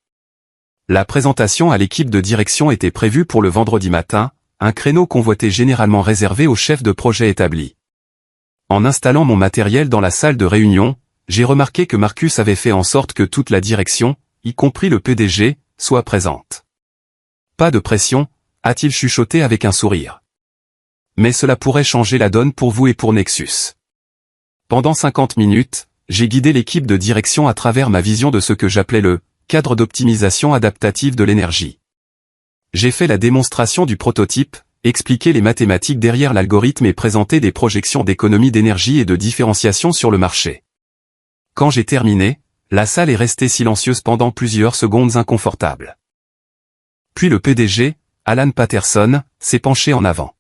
La présentation à l'équipe de direction était prévue pour le vendredi matin, un créneau convoité généralement réservé aux chefs de projet établis. En installant mon matériel dans la salle de réunion, j'ai remarqué que Marcus avait fait en sorte que toute la direction, y compris le PDG, soit présente. Pas de pression, a-t-il chuchoté avec un sourire. Mais cela pourrait changer la donne pour vous et pour Nexus. Pendant 50 minutes, j'ai guidé l'équipe de direction à travers ma vision de ce que j'appelais le cadre d'optimisation adaptative de l'énergie. J'ai fait la démonstration du prototype, expliqué les mathématiques derrière l'algorithme et présenté des projections d'économie d'énergie et de différenciation sur le marché. Quand j'ai terminé, la salle est restée silencieuse pendant plusieurs secondes inconfortables. Puis le PDG, Alan Patterson, s'est penché en avant.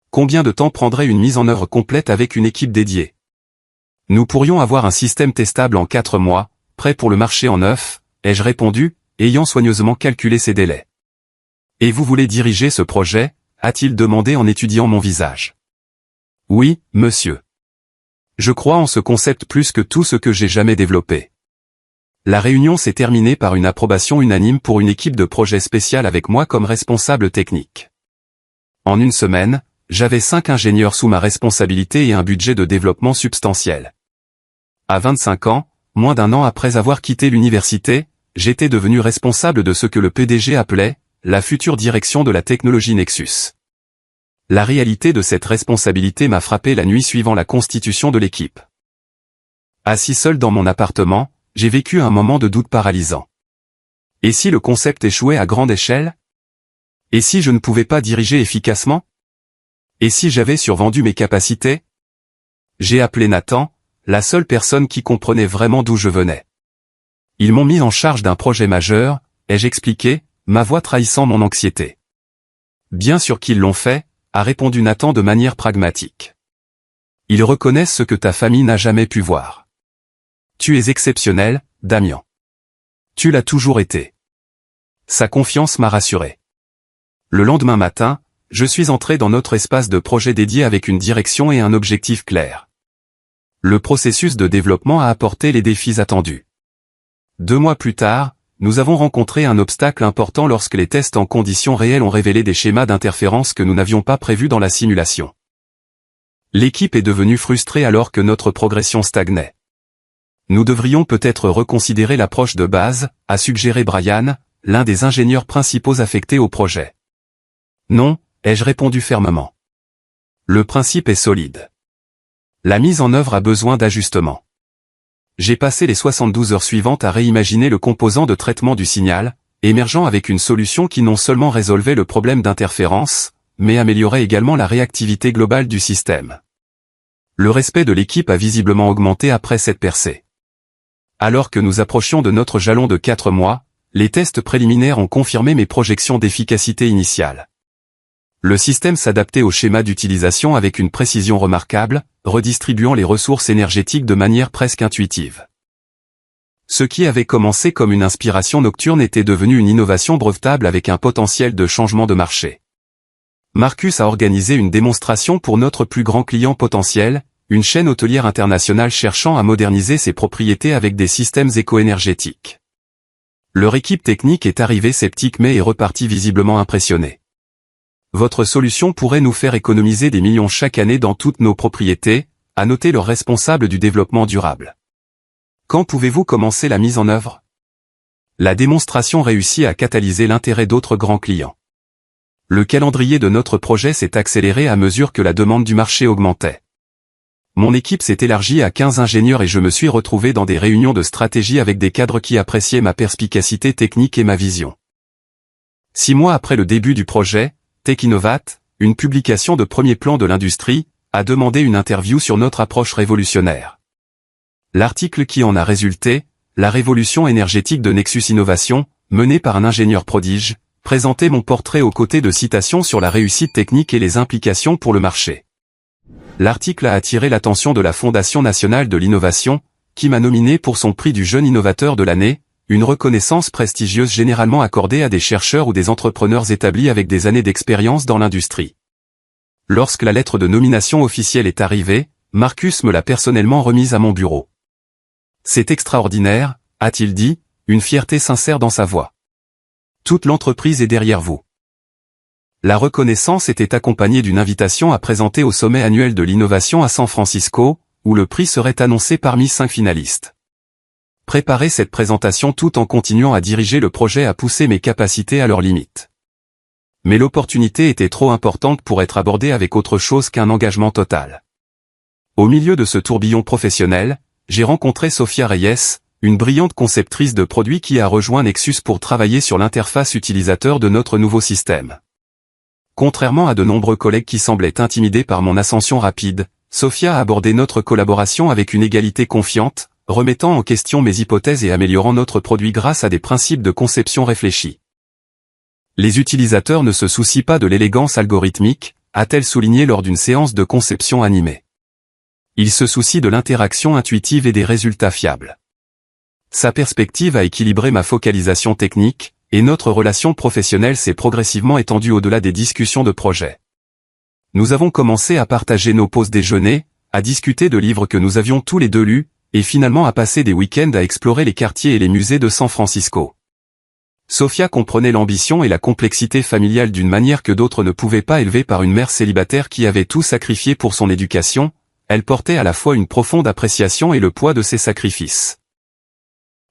Combien de temps prendrait une mise en œuvre complète avec une équipe dédiée? Nous pourrions avoir un système testable en 4 mois, prêt pour le marché en 9, ai-je répondu, ayant soigneusement calculé ces délais. Et vous voulez diriger ce projet? A-t-il demandé en étudiant mon visage. Oui, monsieur. Je crois en ce concept plus que tout ce que j'ai jamais développé. La réunion s'est terminée par une approbation unanime pour une équipe de projet spéciale avec moi comme responsable technique. En une semaine, j'avais 5 ingénieurs sous ma responsabilité et un budget de développement substantiel. À 25 ans, moins d'1 an après avoir quitté l'université, j'étais devenu responsable de ce que le PDG appelait la future direction de la technologie Nexus. La réalité de cette responsabilité m'a frappé la nuit suivant la constitution de l'équipe. Assis seul dans mon appartement, j'ai vécu un moment de doute paralysant. Et si le concept échouait à grande échelle? Et si je ne pouvais pas diriger efficacement? Et si j'avais survendu mes capacités? J'ai appelé Nathan, la seule personne qui comprenait vraiment d'où je venais. Ils m'ont mis en charge d'un projet majeur, ai-je expliqué, ma voix trahissant mon anxiété. Bien sûr qu'ils l'ont fait, a répondu Nathan de manière pragmatique. Ils reconnaissent ce que ta famille n'a jamais pu voir. Tu es exceptionnel, Damien. Tu l'as toujours été. Sa confiance m'a rassuré. Le lendemain matin, je suis entré dans notre espace de projet dédié avec une direction et un objectif clair. Le processus de développement a apporté les défis attendus. 2 mois plus tard, nous avons rencontré un obstacle important lorsque les tests en conditions réelles ont révélé des schémas d'interférence que nous n'avions pas prévus dans la simulation. L'équipe est devenue frustrée alors que notre progression stagnait. Nous devrions peut-être reconsidérer l'approche de base, a suggéré Brian, l'un des ingénieurs principaux affectés au projet. Non, ai-je répondu fermement. Le principe est solide. La mise en œuvre a besoin d'ajustements. J'ai passé les 72 heures suivantes à réimaginer le composant de traitement du signal, émergeant avec une solution qui non seulement résolvait le problème d'interférence, mais améliorait également la réactivité globale du système. Le respect de l'équipe a visiblement augmenté après cette percée. Alors que nous approchions de notre jalon de 4 mois, les tests préliminaires ont confirmé mes projections d'efficacité initiale. Le système s'adaptait au schéma d'utilisation avec une précision remarquable, redistribuant les ressources énergétiques de manière presque intuitive. Ce qui avait commencé comme une inspiration nocturne était devenu une innovation brevetable avec un potentiel de changement de marché. Marcus a organisé une démonstration pour notre plus grand client potentiel, une chaîne hôtelière internationale cherchant à moderniser ses propriétés avec des systèmes éco-énergétiques. Leur équipe technique est arrivée sceptique mais est repartie visiblement impressionnée. Votre solution pourrait nous faire économiser des millions chaque année dans toutes nos propriétés, a noté leur responsable du développement durable. Quand pouvez-vous commencer la mise en œuvre? La démonstration réussit à catalyser l'intérêt d'autres grands clients. Le calendrier de notre projet s'est accéléré à mesure que la demande du marché augmentait. Mon équipe s'est élargie à 15 ingénieurs et je me suis retrouvé dans des réunions de stratégie avec des cadres qui appréciaient ma perspicacité technique et ma vision. 6 mois après le début du projet, Tech-Innovat, une publication de premier plan de l'industrie, a demandé une interview sur notre approche révolutionnaire. L'article qui en a résulté, La révolution énergétique de Nexus Innovation, menée par un ingénieur prodige, présentait mon portrait aux côtés de citations sur la réussite technique et les implications pour le marché. L'article a attiré l'attention de la Fondation nationale de l'innovation, qui m'a nominé pour son prix du jeune innovateur de l'année, une reconnaissance prestigieuse généralement accordée à des chercheurs ou des entrepreneurs établis avec des années d'expérience dans l'industrie. Lorsque la lettre de nomination officielle est arrivée, Marcus me l'a personnellement remise à mon bureau. C'est extraordinaire, a-t-il dit, une fierté sincère dans sa voix. Toute l'entreprise est derrière vous. La reconnaissance était accompagnée d'une invitation à présenter au sommet annuel de l'innovation à San Francisco, où le prix serait annoncé parmi 5 finalistes. Préparer cette présentation tout en continuant à diriger le projet a poussé mes capacités à leurs limites. Mais l'opportunité était trop importante pour être abordée avec autre chose qu'un engagement total. Au milieu de ce tourbillon professionnel, j'ai rencontré Sofia Reyes, une brillante conceptrice de produits qui a rejoint Nexus pour travailler sur l'interface utilisateur de notre nouveau système. Contrairement à de nombreux collègues qui semblaient intimidés par mon ascension rapide, Sofia a abordé notre collaboration avec une égalité confiante, remettant en question mes hypothèses et améliorant notre produit grâce à des principes de conception réfléchis. Les utilisateurs ne se soucient pas de l'élégance algorithmique, a-t-elle souligné lors d'une séance de conception animée. Ils se soucient de l'interaction intuitive et des résultats fiables. Sa perspective a équilibré ma focalisation technique, et notre relation professionnelle s'est progressivement étendue au-delà des discussions de projet. Nous avons commencé à partager nos pauses déjeuner, à discuter de livres que nous avions tous les deux lus, et finalement à passer des week-ends à explorer les quartiers et les musées de San Francisco. Sofia comprenait l'ambition et la complexité familiale d'une manière que d'autres ne pouvaient pas élever par une mère célibataire qui avait tout sacrifié pour son éducation. Elle portait à la fois une profonde appréciation et le poids de ses sacrifices.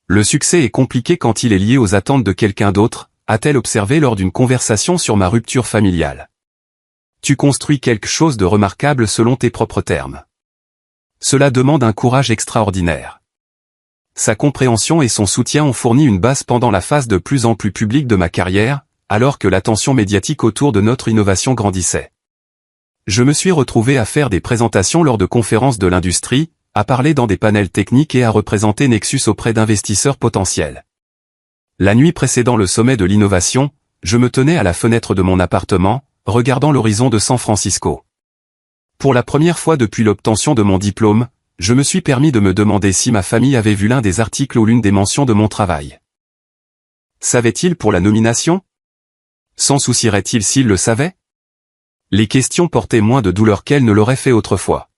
Le succès est compliqué quand il est lié aux attentes de quelqu'un d'autre, a-t-elle observé lors d'une conversation sur ma rupture familiale. Tu construis quelque chose de remarquable selon tes propres termes. Cela demande un courage extraordinaire. Sa compréhension et son soutien ont fourni une base pendant la phase de plus en plus publique de ma carrière, alors que l'attention médiatique autour de notre innovation grandissait. Je me suis retrouvé à faire des présentations lors de conférences de l'industrie, à parler dans des panels techniques et à représenter Nexus auprès d'investisseurs potentiels. La nuit précédant le sommet de l'innovation, je me tenais à la fenêtre de mon appartement, regardant l'horizon de San Francisco. Pour la première fois depuis l'obtention de mon diplôme, je me suis permis de me demander si ma famille avait vu l'un des articles ou l'une des mentions de mon travail. Savait-il pour la nomination? S'en soucierait-il s'il le savait? Les questions portaient moins de douleur qu'elles ne l'auraient fait autrefois.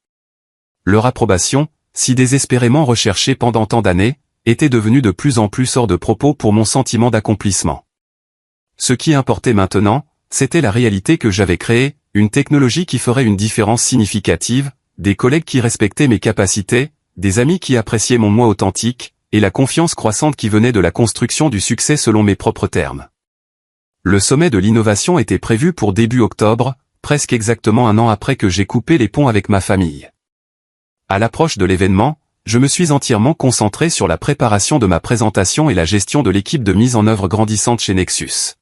Leur approbation, si désespérément recherchée pendant tant d'années, était devenue de plus en plus hors de propos pour mon sentiment d'accomplissement. Ce qui importait maintenant, c'était la réalité que j'avais créée, une technologie qui ferait une différence significative, des collègues qui respectaient mes capacités, des amis qui appréciaient mon moi authentique, et la confiance croissante qui venait de la construction du succès selon mes propres termes. Le sommet de l'innovation était prévu pour début octobre, presque exactement un an après que j'ai coupé les ponts avec ma famille. À l'approche de l'événement, je me suis entièrement concentré sur la préparation de ma présentation et la gestion de l'équipe de mise en œuvre grandissante chez Nexus.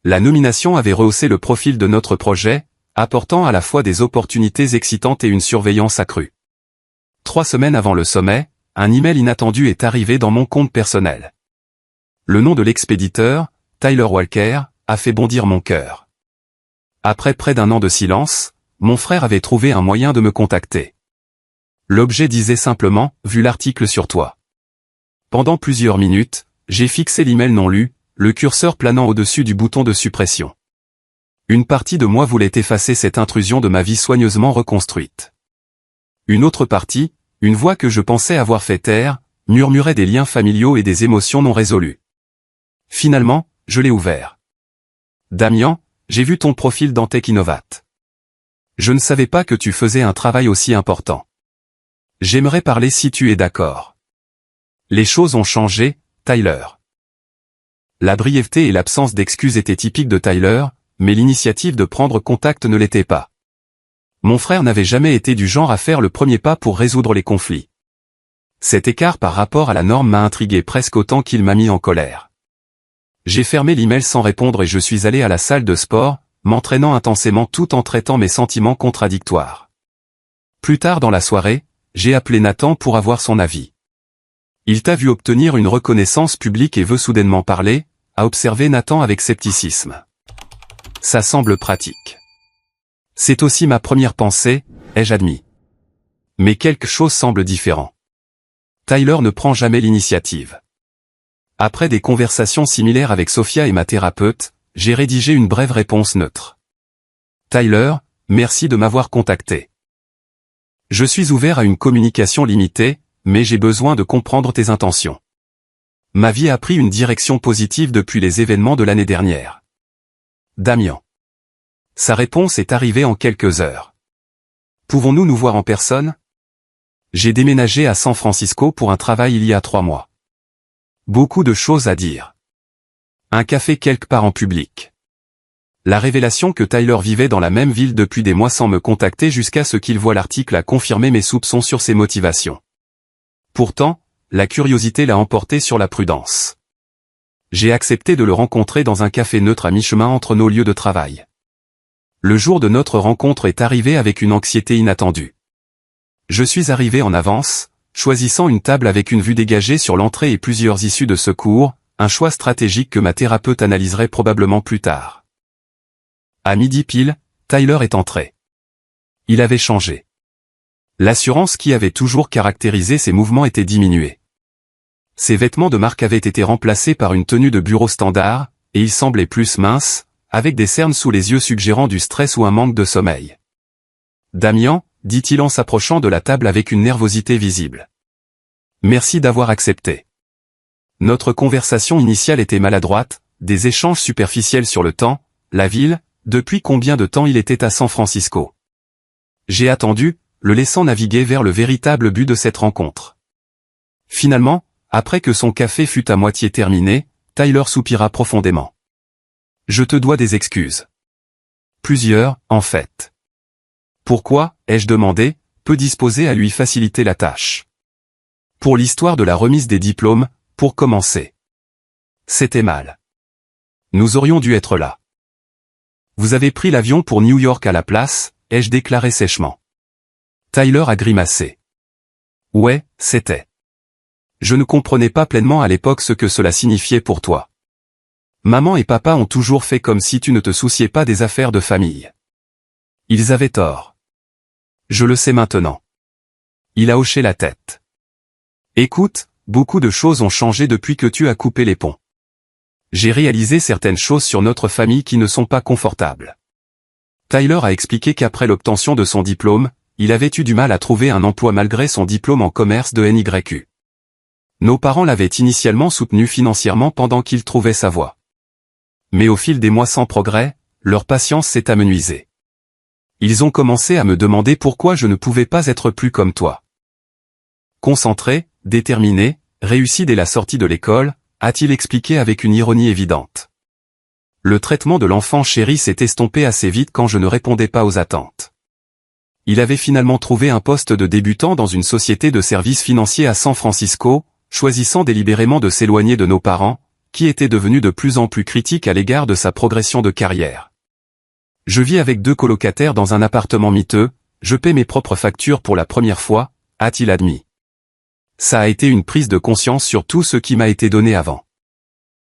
La nomination avait rehaussé le profil de notre projet, apportant à la fois des opportunités excitantes et une surveillance accrue. 3 semaines avant le sommet, un email inattendu est arrivé dans mon compte personnel. Le nom de l'expéditeur, Tyler Walker, a fait bondir mon cœur. Après près d'1 an de silence, mon frère avait trouvé un moyen de me contacter. L'objet disait simplement « Vu l'article sur toi ». Pendant plusieurs minutes, j'ai fixé l'email non lu, le curseur planant au-dessus du bouton de suppression. Une partie de moi voulait effacer cette intrusion de ma vie soigneusement reconstruite. Une autre partie, une voix que je pensais avoir fait taire, murmurait des liens familiaux et des émotions non résolues. Finalement, je l'ai ouvert. Damien, j'ai vu ton profil dans Tech-Innovat. Je ne savais pas que tu faisais un travail aussi important. J'aimerais parler si tu es d'accord. Les choses ont changé, Tyler. La brièveté et l'absence d'excuses étaient typiques de Tyler, mais l'initiative de prendre contact ne l'était pas. Mon frère n'avait jamais été du genre à faire le premier pas pour résoudre les conflits. Cet écart par rapport à la norme m'a intrigué presque autant qu'il m'a mis en colère. J'ai fermé l'email sans répondre et je suis allé à la salle de sport, m'entraînant intensément tout en traitant mes sentiments contradictoires. Plus tard dans la soirée, j'ai appelé Nathan pour avoir son avis. Il t'a vu obtenir une reconnaissance publique et veut soudainement parler, a observé Nathan avec scepticisme. Ça semble pratique. C'est aussi ma première pensée, ai-je admis. Mais quelque chose semble différent. Tyler ne prend jamais l'initiative. Après des conversations similaires avec Sophia et ma thérapeute, j'ai rédigé une brève réponse neutre. Tyler, merci de m'avoir contacté. Je suis ouvert à une communication limitée, mais j'ai besoin de comprendre tes intentions. Ma vie a pris une direction positive depuis les événements de l'année dernière. Damian. Sa réponse est arrivée en quelques heures. Pouvons-nous nous voir en personne? J'ai déménagé à San Francisco pour un travail il y a 3 mois. Beaucoup de choses à dire. Un café quelque part en public. La révélation que Tyler vivait dans la même ville depuis des mois sans me contacter jusqu'à ce qu'il voie l'article a confirmé mes soupçons sur ses motivations. Pourtant, la curiosité l'a emporté sur la prudence. J'ai accepté de le rencontrer dans un café neutre à mi-chemin entre nos lieux de travail. Le jour de notre rencontre est arrivé avec une anxiété inattendue. Je suis arrivé en avance, choisissant une table avec une vue dégagée sur l'entrée et plusieurs issues de secours, un choix stratégique que ma thérapeute analyserait probablement plus tard. À midi pile, Tyler est entré. Il avait changé. L'assurance qui avait toujours caractérisé ses mouvements était diminuée. Ses vêtements de marque avaient été remplacés par une tenue de bureau standard, et il semblait plus mince, avec des cernes sous les yeux suggérant du stress ou un manque de sommeil. Damian, dit-il en s'approchant de la table avec une nervosité visible. Merci d'avoir accepté. Notre conversation initiale était maladroite, des échanges superficiels sur le temps, la ville, depuis combien de temps il était à San Francisco. J'ai attendu, le laissant naviguer vers le véritable but de cette rencontre. Finalement, après que son café fut à moitié terminé, Tyler soupira profondément. Je te dois des excuses. Plusieurs, en fait. Pourquoi, ai-je demandé, peu disposé à lui faciliter la tâche. Pour l'histoire de la remise des diplômes, pour commencer. C'était mal. Nous aurions dû être là. Vous avez pris l'avion pour New York à la place, ai-je déclaré sèchement. Tyler a grimacé. Ouais, c'était. Je ne comprenais pas pleinement à l'époque ce que cela signifiait pour toi. Maman et papa ont toujours fait comme si tu ne te souciais pas des affaires de famille. Ils avaient tort. Je le sais maintenant. Il a hoché la tête. Écoute, beaucoup de choses ont changé depuis que tu as coupé les ponts. J'ai réalisé certaines choses sur notre famille qui ne sont pas confortables. Tyler a expliqué qu'après l'obtention de son diplôme, il avait eu du mal à trouver un emploi malgré son diplôme en commerce de NYU. Nos parents l'avaient initialement soutenu financièrement pendant qu'il trouvait sa voie. Mais au fil des mois sans progrès, leur patience s'est amenuisée. Ils ont commencé à me demander pourquoi je ne pouvais pas être plus comme toi. Concentré, déterminé, réussi dès la sortie de l'école, a-t-il expliqué avec une ironie évidente. Le traitement de l'enfant chéri s'est estompé assez vite quand je ne répondais pas aux attentes. Il avait finalement trouvé un poste de débutant dans une société de services financiers à San Francisco, choisissant délibérément de s'éloigner de nos parents, qui étaient devenus de plus en plus critiques à l'égard de sa progression de carrière. Je vis avec 2 colocataires dans un appartement miteux, je paie mes propres factures pour la première fois, a-t-il admis. Ça a été une prise de conscience sur tout ce qui m'a été donné avant.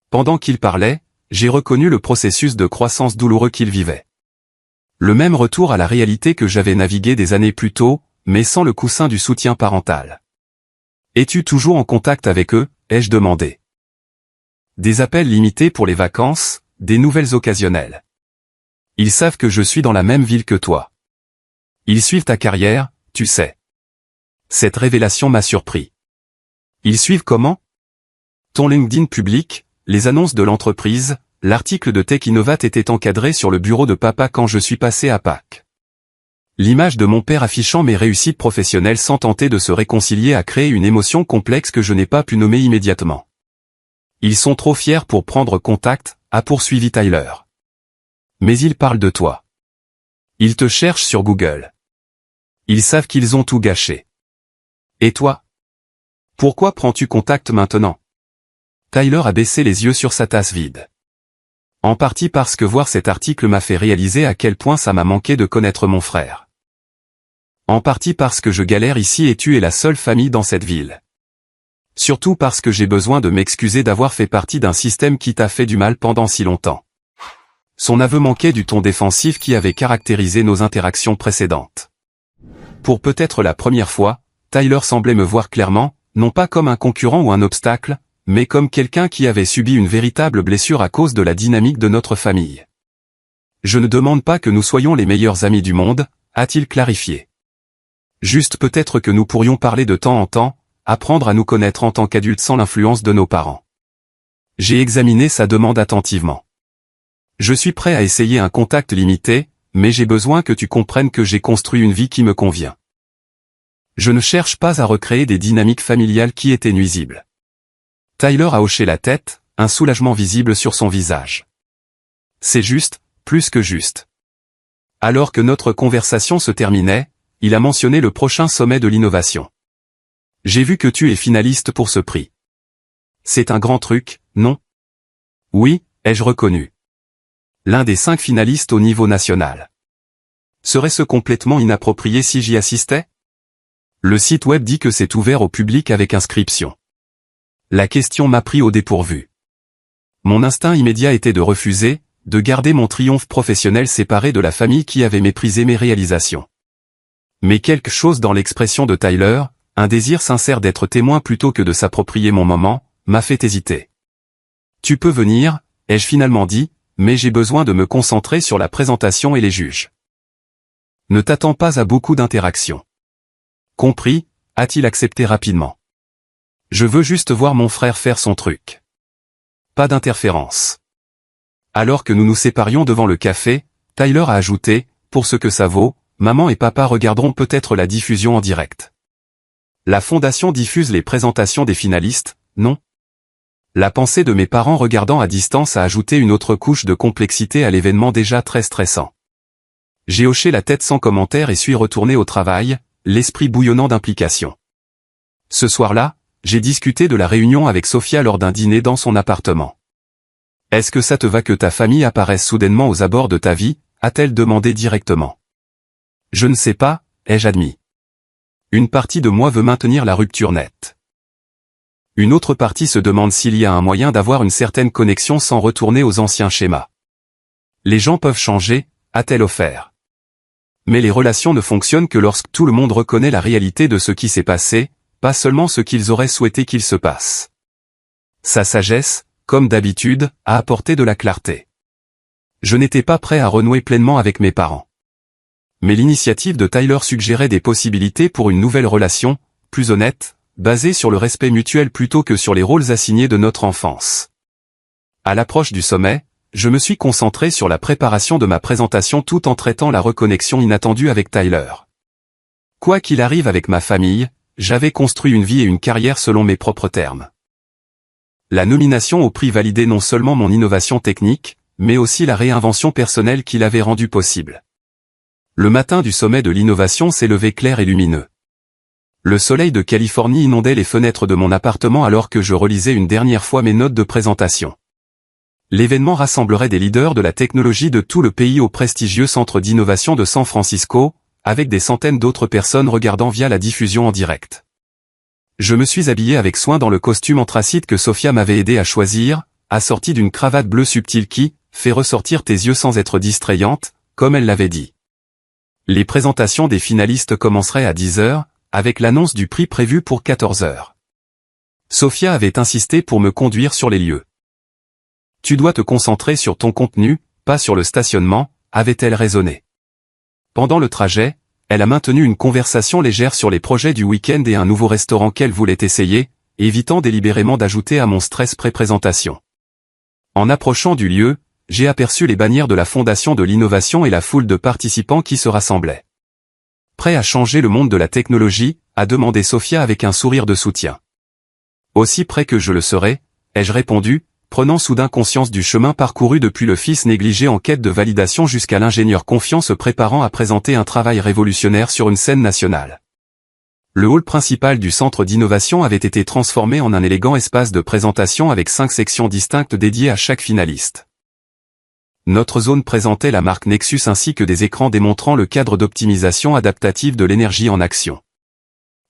Pendant qu'il parlait, j'ai reconnu le processus de croissance douloureux qu'il vivait. Le même retour à la réalité que j'avais navigué des années plus tôt, mais sans le coussin du soutien parental. Es-tu toujours en contact avec eux, ai-je demandé. Des appels limités pour les vacances, des nouvelles occasionnelles. Ils savent que je suis dans la même ville que toi. Ils suivent ta carrière, tu sais. Cette révélation m'a surpris. Ils suivent comment? Ton LinkedIn public, les annonces de l'entreprise, l'article de Tech Innovat était encadré sur le bureau de papa quand je suis passé à Pâques. L'image de mon père affichant mes réussites professionnelles sans tenter de se réconcilier a créé une émotion complexe que je n'ai pas pu nommer immédiatement. Ils sont trop fiers pour prendre contact, a poursuivi Tyler. Mais ils parlent de toi. Ils te cherchent sur Google. Ils savent qu'ils ont tout gâché. Et toi? Pourquoi prends-tu contact maintenant? Tyler a baissé les yeux sur sa tasse vide. En partie parce que voir cet article m'a fait réaliser à quel point ça m'a manqué de connaître mon frère. En partie parce que je galère ici et tu es la seule famille dans cette ville. Surtout parce que j'ai besoin de m'excuser d'avoir fait partie d'un système qui t'a fait du mal pendant si longtemps. Son aveu manquait du ton défensif qui avait caractérisé nos interactions précédentes. Pour peut-être la première fois, Tyler semblait me voir clairement, non pas comme un concurrent ou un obstacle, mais comme quelqu'un qui avait subi une véritable blessure à cause de la dynamique de notre famille. Je ne demande pas que nous soyons les meilleurs amis du monde, a-t-il clarifié. Juste peut-être que nous pourrions parler de temps en temps, apprendre à nous connaître en tant qu'adultes sans l'influence de nos parents. J'ai examiné sa demande attentivement. Je suis prêt à essayer un contact limité, mais j'ai besoin que tu comprennes que j'ai construit une vie qui me convient. Je ne cherche pas à recréer des dynamiques familiales qui étaient nuisibles. Tyler a hoché la tête, un soulagement visible sur son visage. C'est juste, plus que juste. Alors que notre conversation se terminait, il a mentionné le prochain sommet de l'innovation. J'ai vu que tu es finaliste pour ce prix. C'est un grand truc, non? Oui, ai-je reconnu. L'un des 5 finalistes au niveau national. Serait-ce complètement inapproprié si j'y assistais? Le site web dit que c'est ouvert au public avec inscription. La question m'a pris au dépourvu. Mon instinct immédiat était de refuser, de garder mon triomphe professionnel séparé de la famille qui avait méprisé mes réalisations. Mais quelque chose dans l'expression de Tyler, un désir sincère d'être témoin plutôt que de s'approprier mon moment, m'a fait hésiter. Tu peux venir, ai-je finalement dit, mais j'ai besoin de me concentrer sur la présentation et les juges. Ne t'attends pas à beaucoup d'interactions. Compris, a-t-il accepté rapidement. Je veux juste voir mon frère faire son truc. Pas d'interférence. Alors que nous nous séparions devant le café, Tyler a ajouté, pour ce que ça vaut, maman et papa regarderont peut-être la diffusion en direct. La fondation diffuse les présentations des finalistes, non? La pensée de mes parents regardant à distance a ajouté une autre couche de complexité à l'événement déjà très stressant. J'ai hoché la tête sans commentaire et suis retourné au travail, l'esprit bouillonnant d'implication. Ce soir-là, j'ai discuté de la réunion avec Sophia lors d'un dîner dans son appartement. « Est-ce que ça te va que ta famille apparaisse soudainement aux abords de ta vie ?» a-t-elle demandé directement. « Je ne sais pas, ai-je admis. Une partie de moi veut maintenir la rupture nette. Une autre partie se demande s'il y a un moyen d'avoir une certaine connexion sans retourner aux anciens schémas. Les gens peuvent changer, a-t-elle offert. Mais les relations ne fonctionnent que lorsque tout le monde reconnaît la réalité de ce qui s'est passé, pas seulement ce qu'ils auraient souhaité qu'il se passe. Sa sagesse, comme d'habitude, a apporté de la clarté. Je n'étais pas prêt à renouer pleinement avec mes parents. Mais l'initiative de Tyler suggérait des possibilités pour une nouvelle relation, plus honnête, basée sur le respect mutuel plutôt que sur les rôles assignés de notre enfance. À l'approche du sommet, je me suis concentré sur la préparation de ma présentation tout en traitant la reconnexion inattendue avec Tyler. Quoi qu'il arrive avec ma famille, j'avais construit une vie et une carrière selon mes propres termes. La nomination au prix validait non seulement mon innovation technique, mais aussi la réinvention personnelle qui l'avait rendue possible. Le matin du sommet de l'innovation s'est levé clair et lumineux. Le soleil de Californie inondait les fenêtres de mon appartement alors que je relisais une dernière fois mes notes de présentation. L'événement rassemblerait des leaders de la technologie de tout le pays au prestigieux centre d'innovation de San Francisco, avec des centaines d'autres personnes regardant via la diffusion en direct. Je me suis habillé avec soin dans le costume anthracite que Sophia m'avait aidé à choisir, assorti d'une cravate bleue subtile qui fait ressortir tes yeux sans être distrayante, comme elle l'avait dit. Les présentations des finalistes commenceraient à 10 heures, avec l'annonce du prix prévu pour 14 heures. Sophia avait insisté pour me conduire sur les lieux. Tu dois te concentrer sur ton contenu, pas sur le stationnement, avait-elle raisonné. Pendant le trajet, elle a maintenu une conversation légère sur les projets du week-end et un nouveau restaurant qu'elle voulait essayer, évitant délibérément d'ajouter à mon stress pré-présentation. En approchant du lieu, j'ai aperçu les bannières de la Fondation de l'innovation et la foule de participants qui se rassemblaient. Prêt à changer le monde de la technologie, a demandé Sophia avec un sourire de soutien. Aussi près que je le serai, ai-je répondu, prenant soudain conscience du chemin parcouru depuis le fils négligé en quête de validation jusqu'à l'ingénieur confiant se préparant à présenter un travail révolutionnaire sur une scène nationale. Le hall principal du centre d'innovation avait été transformé en un élégant espace de présentation avec 5 sections distinctes dédiées à chaque finaliste. Notre zone présentait la marque Nexus ainsi que des écrans démontrant le cadre d'optimisation adaptative de l'énergie en action.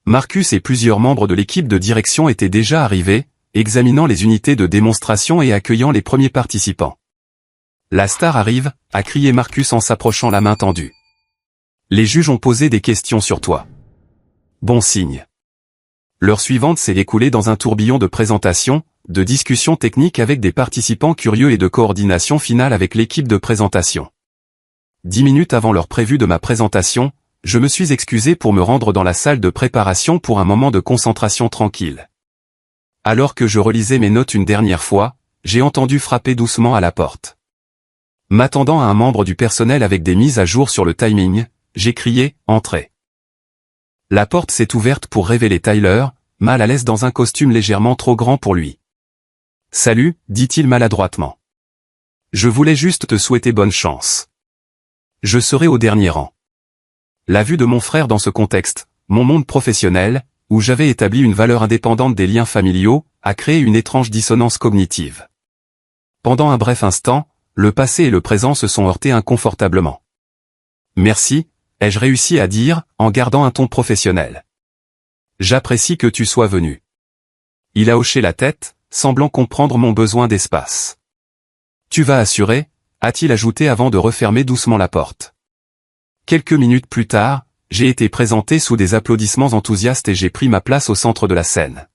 Marcus et plusieurs membres de l'équipe de direction étaient déjà arrivés, examinant les unités de démonstration et accueillant les premiers participants. « La star arrive », a crié Marcus en s'approchant la main tendue. « Les juges ont posé des questions sur toi. » Bon signe. L'heure suivante s'est écoulée dans un tourbillon de présentations, de discussions techniques avec des participants curieux et de coordination finale avec l'équipe de présentation. 10 minutes avant l'heure prévue de ma présentation, je me suis excusé pour me rendre dans la salle de préparation pour un moment de concentration tranquille. Alors que je relisais mes notes une dernière fois, j'ai entendu frapper doucement à la porte. M'attendant à un membre du personnel avec des mises à jour sur le timing, j'ai crié « Entrez ». La porte s'est ouverte pour révéler Tyler, mal à l'aise dans un costume légèrement trop grand pour lui. « Salut », dit-il maladroitement. « Je voulais juste te souhaiter bonne chance. Je serai au dernier rang. » La vue de mon frère dans ce contexte, mon monde professionnel, où j'avais établi une valeur indépendante des liens familiaux, a créé une étrange dissonance cognitive. Pendant un bref instant, le passé et le présent se sont heurtés inconfortablement. « Merci », ai-je réussi à dire, en gardant un ton professionnel. « J'apprécie que tu sois venu. » Il a hoché la tête, semblant comprendre mon besoin d'espace. « Tu vas assurer ?» a-t-il ajouté avant de refermer doucement la porte. Quelques minutes plus tard, j'ai été présenté sous des applaudissements enthousiastes et j'ai pris ma place au centre de la scène.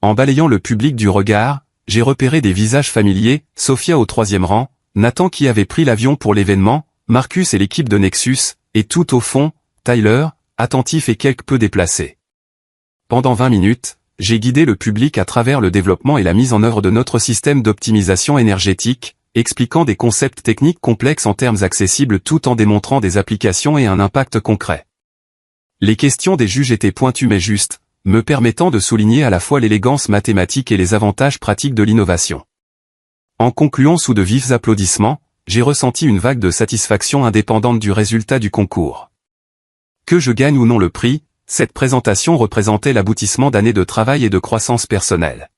En balayant le public du regard, j'ai repéré des visages familiers, Sophia au 3e rang, Nathan qui avait pris l'avion pour l'événement, Marcus et l'équipe de Nexus, et tout au fond, Tyler, attentif et quelque peu déplacé. Pendant 20 minutes, j'ai guidé le public à travers le développement et la mise en œuvre de notre système d'optimisation énergétique, expliquant des concepts techniques complexes en termes accessibles tout en démontrant des applications et un impact concret. Les questions des juges étaient pointues mais justes, me permettant de souligner à la fois l'élégance mathématique et les avantages pratiques de l'innovation. En concluant sous de vifs applaudissements, j'ai ressenti une vague de satisfaction indépendante du résultat du concours. Que je gagne ou non le prix, cette présentation représentait l'aboutissement d'années de travail et de croissance personnelle.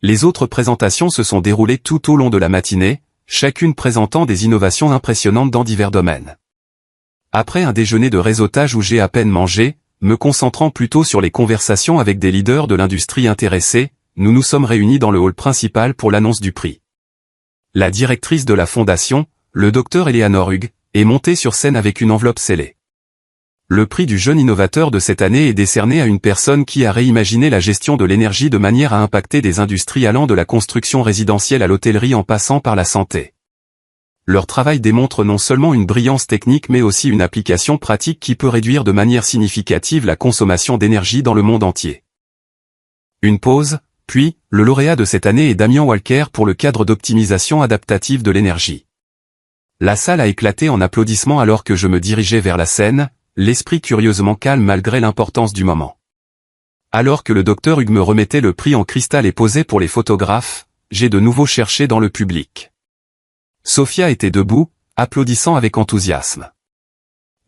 Les autres présentations se sont déroulées tout au long de la matinée, chacune présentant des innovations impressionnantes dans divers domaines. Après un déjeuner de réseautage où j'ai à peine mangé, me concentrant plutôt sur les conversations avec des leaders de l'industrie intéressés, nous nous sommes réunis dans le hall principal pour l'annonce du prix. La directrice de la fondation, le Dr Eleanor Hugh, est montée sur scène avec une enveloppe scellée. Le prix du jeune innovateur de cette année est décerné à une personne qui a réimaginé la gestion de l'énergie de manière à impacter des industries allant de la construction résidentielle à l'hôtellerie en passant par la santé. Leur travail démontre non seulement une brillance technique mais aussi une application pratique qui peut réduire de manière significative la consommation d'énergie dans le monde entier. Une pause, puis, le lauréat de cette année est Damien Walker pour le cadre d'optimisation adaptative de l'énergie. La salle a éclaté en applaudissements alors que je me dirigeais vers la scène, l'esprit curieusement calme malgré l'importance du moment. Alors que le Dr Hugh me remettait le prix en cristal et posé pour les photographes, j'ai de nouveau cherché dans le public. Sophia était debout, applaudissant avec enthousiasme.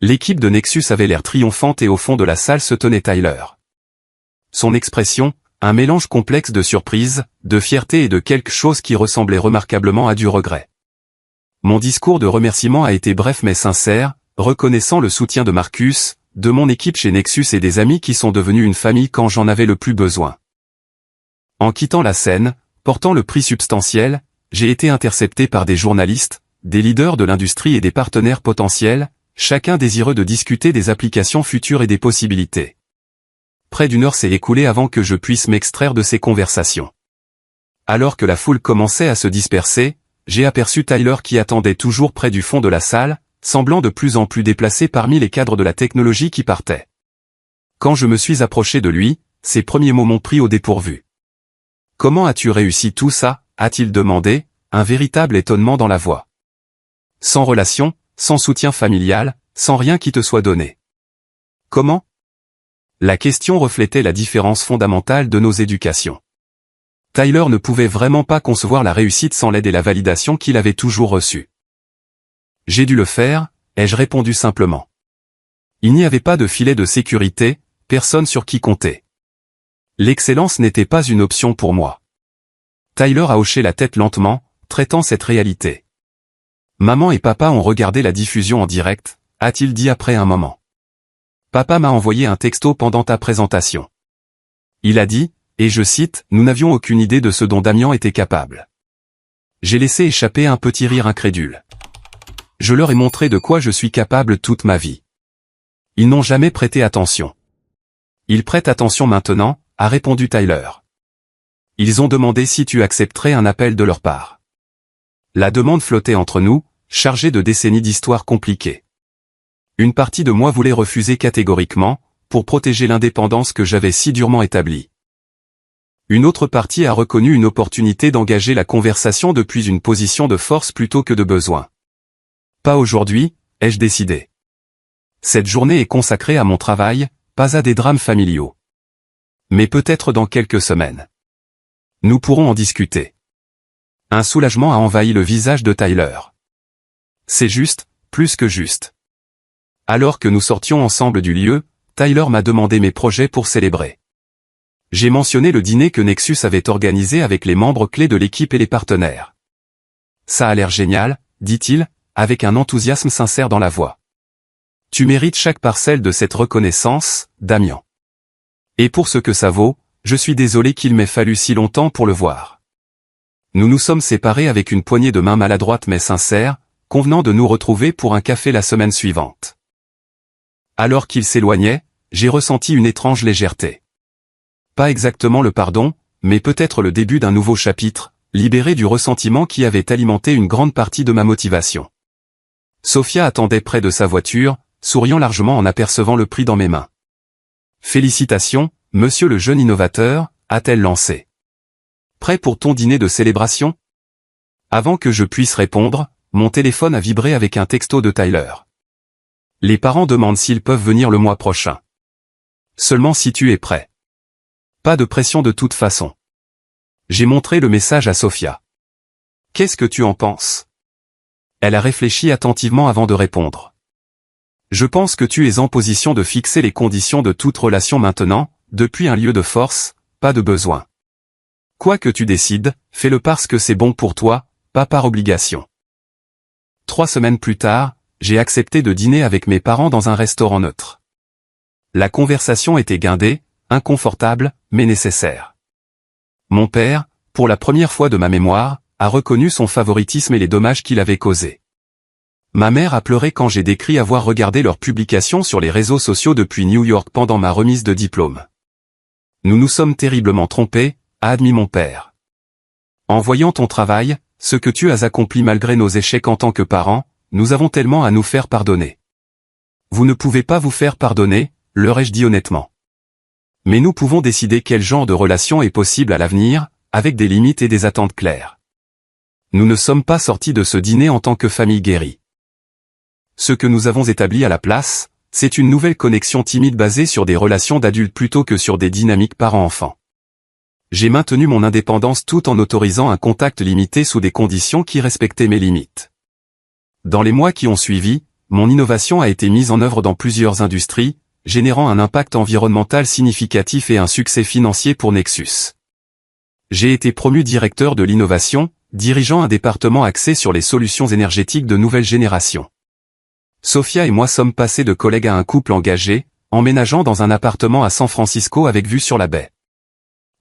L'équipe de Nexus avait l'air triomphante et au fond de la salle se tenait Tyler. Son expression, un mélange complexe de surprise, de fierté et de quelque chose qui ressemblait remarquablement à du regret. Mon discours de remerciement a été bref mais sincère, reconnaissant le soutien de Marcus, de mon équipe chez Nexus et des amis qui sont devenus une famille quand j'en avais le plus besoin. En quittant la scène, portant le prix substantiel, j'ai été intercepté par des journalistes, des leaders de l'industrie et des partenaires potentiels, chacun désireux de discuter des applications futures et des possibilités. Près d'une heure s'est écoulée avant que je puisse m'extraire de ces conversations. Alors que la foule commençait à se disperser, j'ai aperçu Tyler qui attendait toujours près du fond de la salle, semblant de plus en plus déplacé parmi les cadres de la technologie qui partaient. Quand je me suis approché de lui, ses premiers mots m'ont pris au dépourvu. « Comment as-tu réussi tout ça ?» a-t-il demandé, un véritable étonnement dans la voix. « Sans relation, sans soutien familial, sans rien qui te soit donné. »« Comment ?» La question reflétait la différence fondamentale de nos éducations. Tyler ne pouvait vraiment pas concevoir la réussite sans l'aide et la validation qu'il avait toujours reçue. J'ai dû le faire, ai-je répondu simplement. Il n'y avait pas de filet de sécurité, personne sur qui compter. L'excellence n'était pas une option pour moi. Tyler a hoché la tête lentement, traitant cette réalité. Maman et papa ont regardé la diffusion en direct, a-t-il dit après un moment. Papa m'a envoyé un texto pendant ta présentation. Il a dit, et je cite, « Nous n'avions aucune idée de ce dont Damien était capable. » J'ai laissé échapper un petit rire incrédule. Je leur ai montré de quoi je suis capable toute ma vie. Ils n'ont jamais prêté attention. Ils prêtent attention maintenant, a répondu Tyler. Ils ont demandé si tu accepterais un appel de leur part. La demande flottait entre nous, chargée de décennies d'histoires compliquées. Une partie de moi voulait refuser catégoriquement, pour protéger l'indépendance que j'avais si durement établie. Une autre partie a reconnu une opportunité d'engager la conversation depuis une position de force plutôt que de besoin. Pas aujourd'hui, ai-je décidé. Cette journée est consacrée à mon travail, pas à des drames familiaux. Mais peut-être dans quelques semaines. Nous pourrons en discuter. Un soulagement a envahi le visage de Tyler. C'est juste, plus que juste. Alors que nous sortions ensemble du lieu, Tyler m'a demandé mes projets pour célébrer. J'ai mentionné le dîner que Nexus avait organisé avec les membres clés de l'équipe et les partenaires. Ça a l'air génial, dit-il, avec un enthousiasme sincère dans la voix. Tu mérites chaque parcelle de cette reconnaissance, Damien. Et pour ce que ça vaut, je suis désolé qu'il m'ait fallu si longtemps pour le voir. Nous nous sommes séparés avec une poignée de main maladroite mais sincère, convenant de nous retrouver pour un café la semaine suivante. Alors qu'il s'éloignait, j'ai ressenti une étrange légèreté. Pas exactement le pardon, mais peut-être le début d'un nouveau chapitre, libéré du ressentiment qui avait alimenté une grande partie de ma motivation. Sophia attendait près de sa voiture, souriant largement en apercevant le prix dans mes mains. « Félicitations, monsieur le jeune innovateur », a-t-elle lancé. « Prêt pour ton dîner de célébration ?» Avant que je puisse répondre, mon téléphone a vibré avec un texto de Tyler. Les parents demandent s'ils peuvent venir le mois prochain. Seulement si tu es prêt. Pas de pression de toute façon. J'ai montré le message à Sophia. Qu'est-ce que tu en penses? Elle a réfléchi attentivement avant de répondre. Je pense que tu es en position de fixer les conditions de toute relation maintenant, depuis un lieu de force, pas de besoin. Quoi que tu décides, fais-le parce que c'est bon pour toi, pas par obligation. 3 semaines plus tard, j'ai accepté de dîner avec mes parents dans un restaurant neutre. La conversation était guindée, inconfortable, mais nécessaire. Mon père, pour la première fois de ma mémoire, a reconnu son favoritisme et les dommages qu'il avait causés. Ma mère a pleuré quand j'ai décrit avoir regardé leurs publications sur les réseaux sociaux depuis New York pendant ma remise de diplôme. Nous nous sommes terriblement trompés, a admis mon père. En voyant ton travail, ce que tu as accompli malgré nos échecs en tant que parents, nous avons tellement à nous faire pardonner. Vous ne pouvez pas vous faire pardonner, leur ai-je dit honnêtement. Mais nous pouvons décider quel genre de relation est possible à l'avenir, avec des limites et des attentes claires. Nous ne sommes pas sortis de ce dîner en tant que famille guérie. Ce que nous avons établi à la place, c'est une nouvelle connexion timide basée sur des relations d'adultes plutôt que sur des dynamiques parents-enfants. J'ai maintenu mon indépendance tout en autorisant un contact limité sous des conditions qui respectaient mes limites. Dans les mois qui ont suivi, mon innovation a été mise en œuvre dans plusieurs industries, générant un impact environnemental significatif et un succès financier pour Nexus. J'ai été promu directeur de l'innovation, dirigeant un département axé sur les solutions énergétiques de nouvelle génération. Sophia et moi sommes passés de collègues à un couple engagé, emménageant dans un appartement à San Francisco avec vue sur la baie.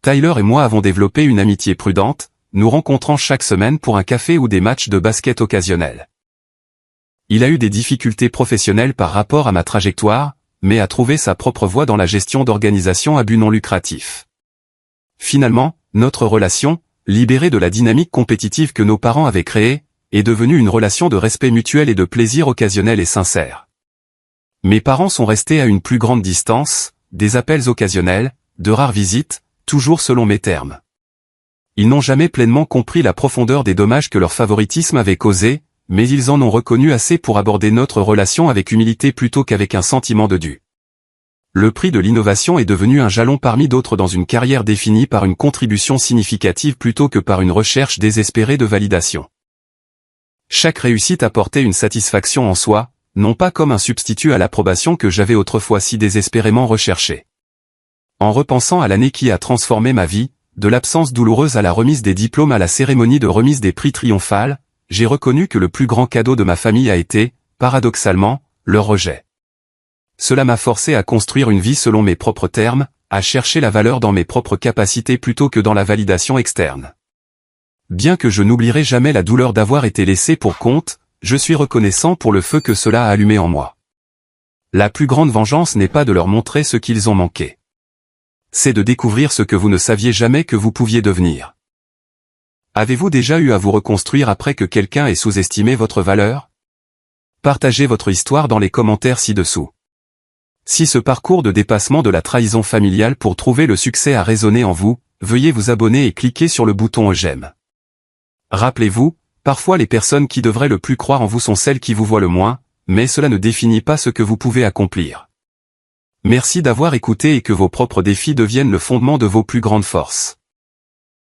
Tyler et moi avons développé une amitié prudente, nous rencontrant chaque semaine pour un café ou des matchs de basket occasionnels. Il a eu des difficultés professionnelles par rapport à ma trajectoire, mais a trouvé sa propre voie dans la gestion d'organisations à but non lucratif. Finalement, notre relation, libérée de la dynamique compétitive que nos parents avaient créée, est devenue une relation de respect mutuel et de plaisir occasionnel et sincère. Mes parents sont restés à une plus grande distance, des appels occasionnels, de rares visites, toujours selon mes termes. Ils n'ont jamais pleinement compris la profondeur des dommages que leur favoritisme avait causés, mais ils en ont reconnu assez pour aborder notre relation avec humilité plutôt qu'avec un sentiment de dû. Le prix de l'innovation est devenu un jalon parmi d'autres dans une carrière définie par une contribution significative plutôt que par une recherche désespérée de validation. Chaque réussite apportait une satisfaction en soi, non pas comme un substitut à l'approbation que j'avais autrefois si désespérément recherchée. En repensant à l'année qui a transformé ma vie, de l'absence douloureuse à la remise des diplômes à la cérémonie de remise des prix triomphale, j'ai reconnu que le plus grand cadeau de ma famille a été, paradoxalement, leur rejet. Cela m'a forcé à construire une vie selon mes propres termes, à chercher la valeur dans mes propres capacités plutôt que dans la validation externe. Bien que je n'oublierai jamais la douleur d'avoir été laissé pour compte, je suis reconnaissant pour le feu que cela a allumé en moi. La plus grande vengeance n'est pas de leur montrer ce qu'ils ont manqué. C'est de découvrir ce que vous ne saviez jamais que vous pouviez devenir. Avez-vous déjà eu à vous reconstruire après que quelqu'un ait sous-estimé votre valeur? Partagez votre histoire dans les commentaires ci-dessous. Si ce parcours de dépassement de la trahison familiale pour trouver le succès a résonné en vous, veuillez vous abonner et cliquer sur le bouton j'aime. Rappelez-vous, parfois les personnes qui devraient le plus croire en vous sont celles qui vous voient le moins, mais cela ne définit pas ce que vous pouvez accomplir. Merci d'avoir écouté et que vos propres défis deviennent le fondement de vos plus grandes forces.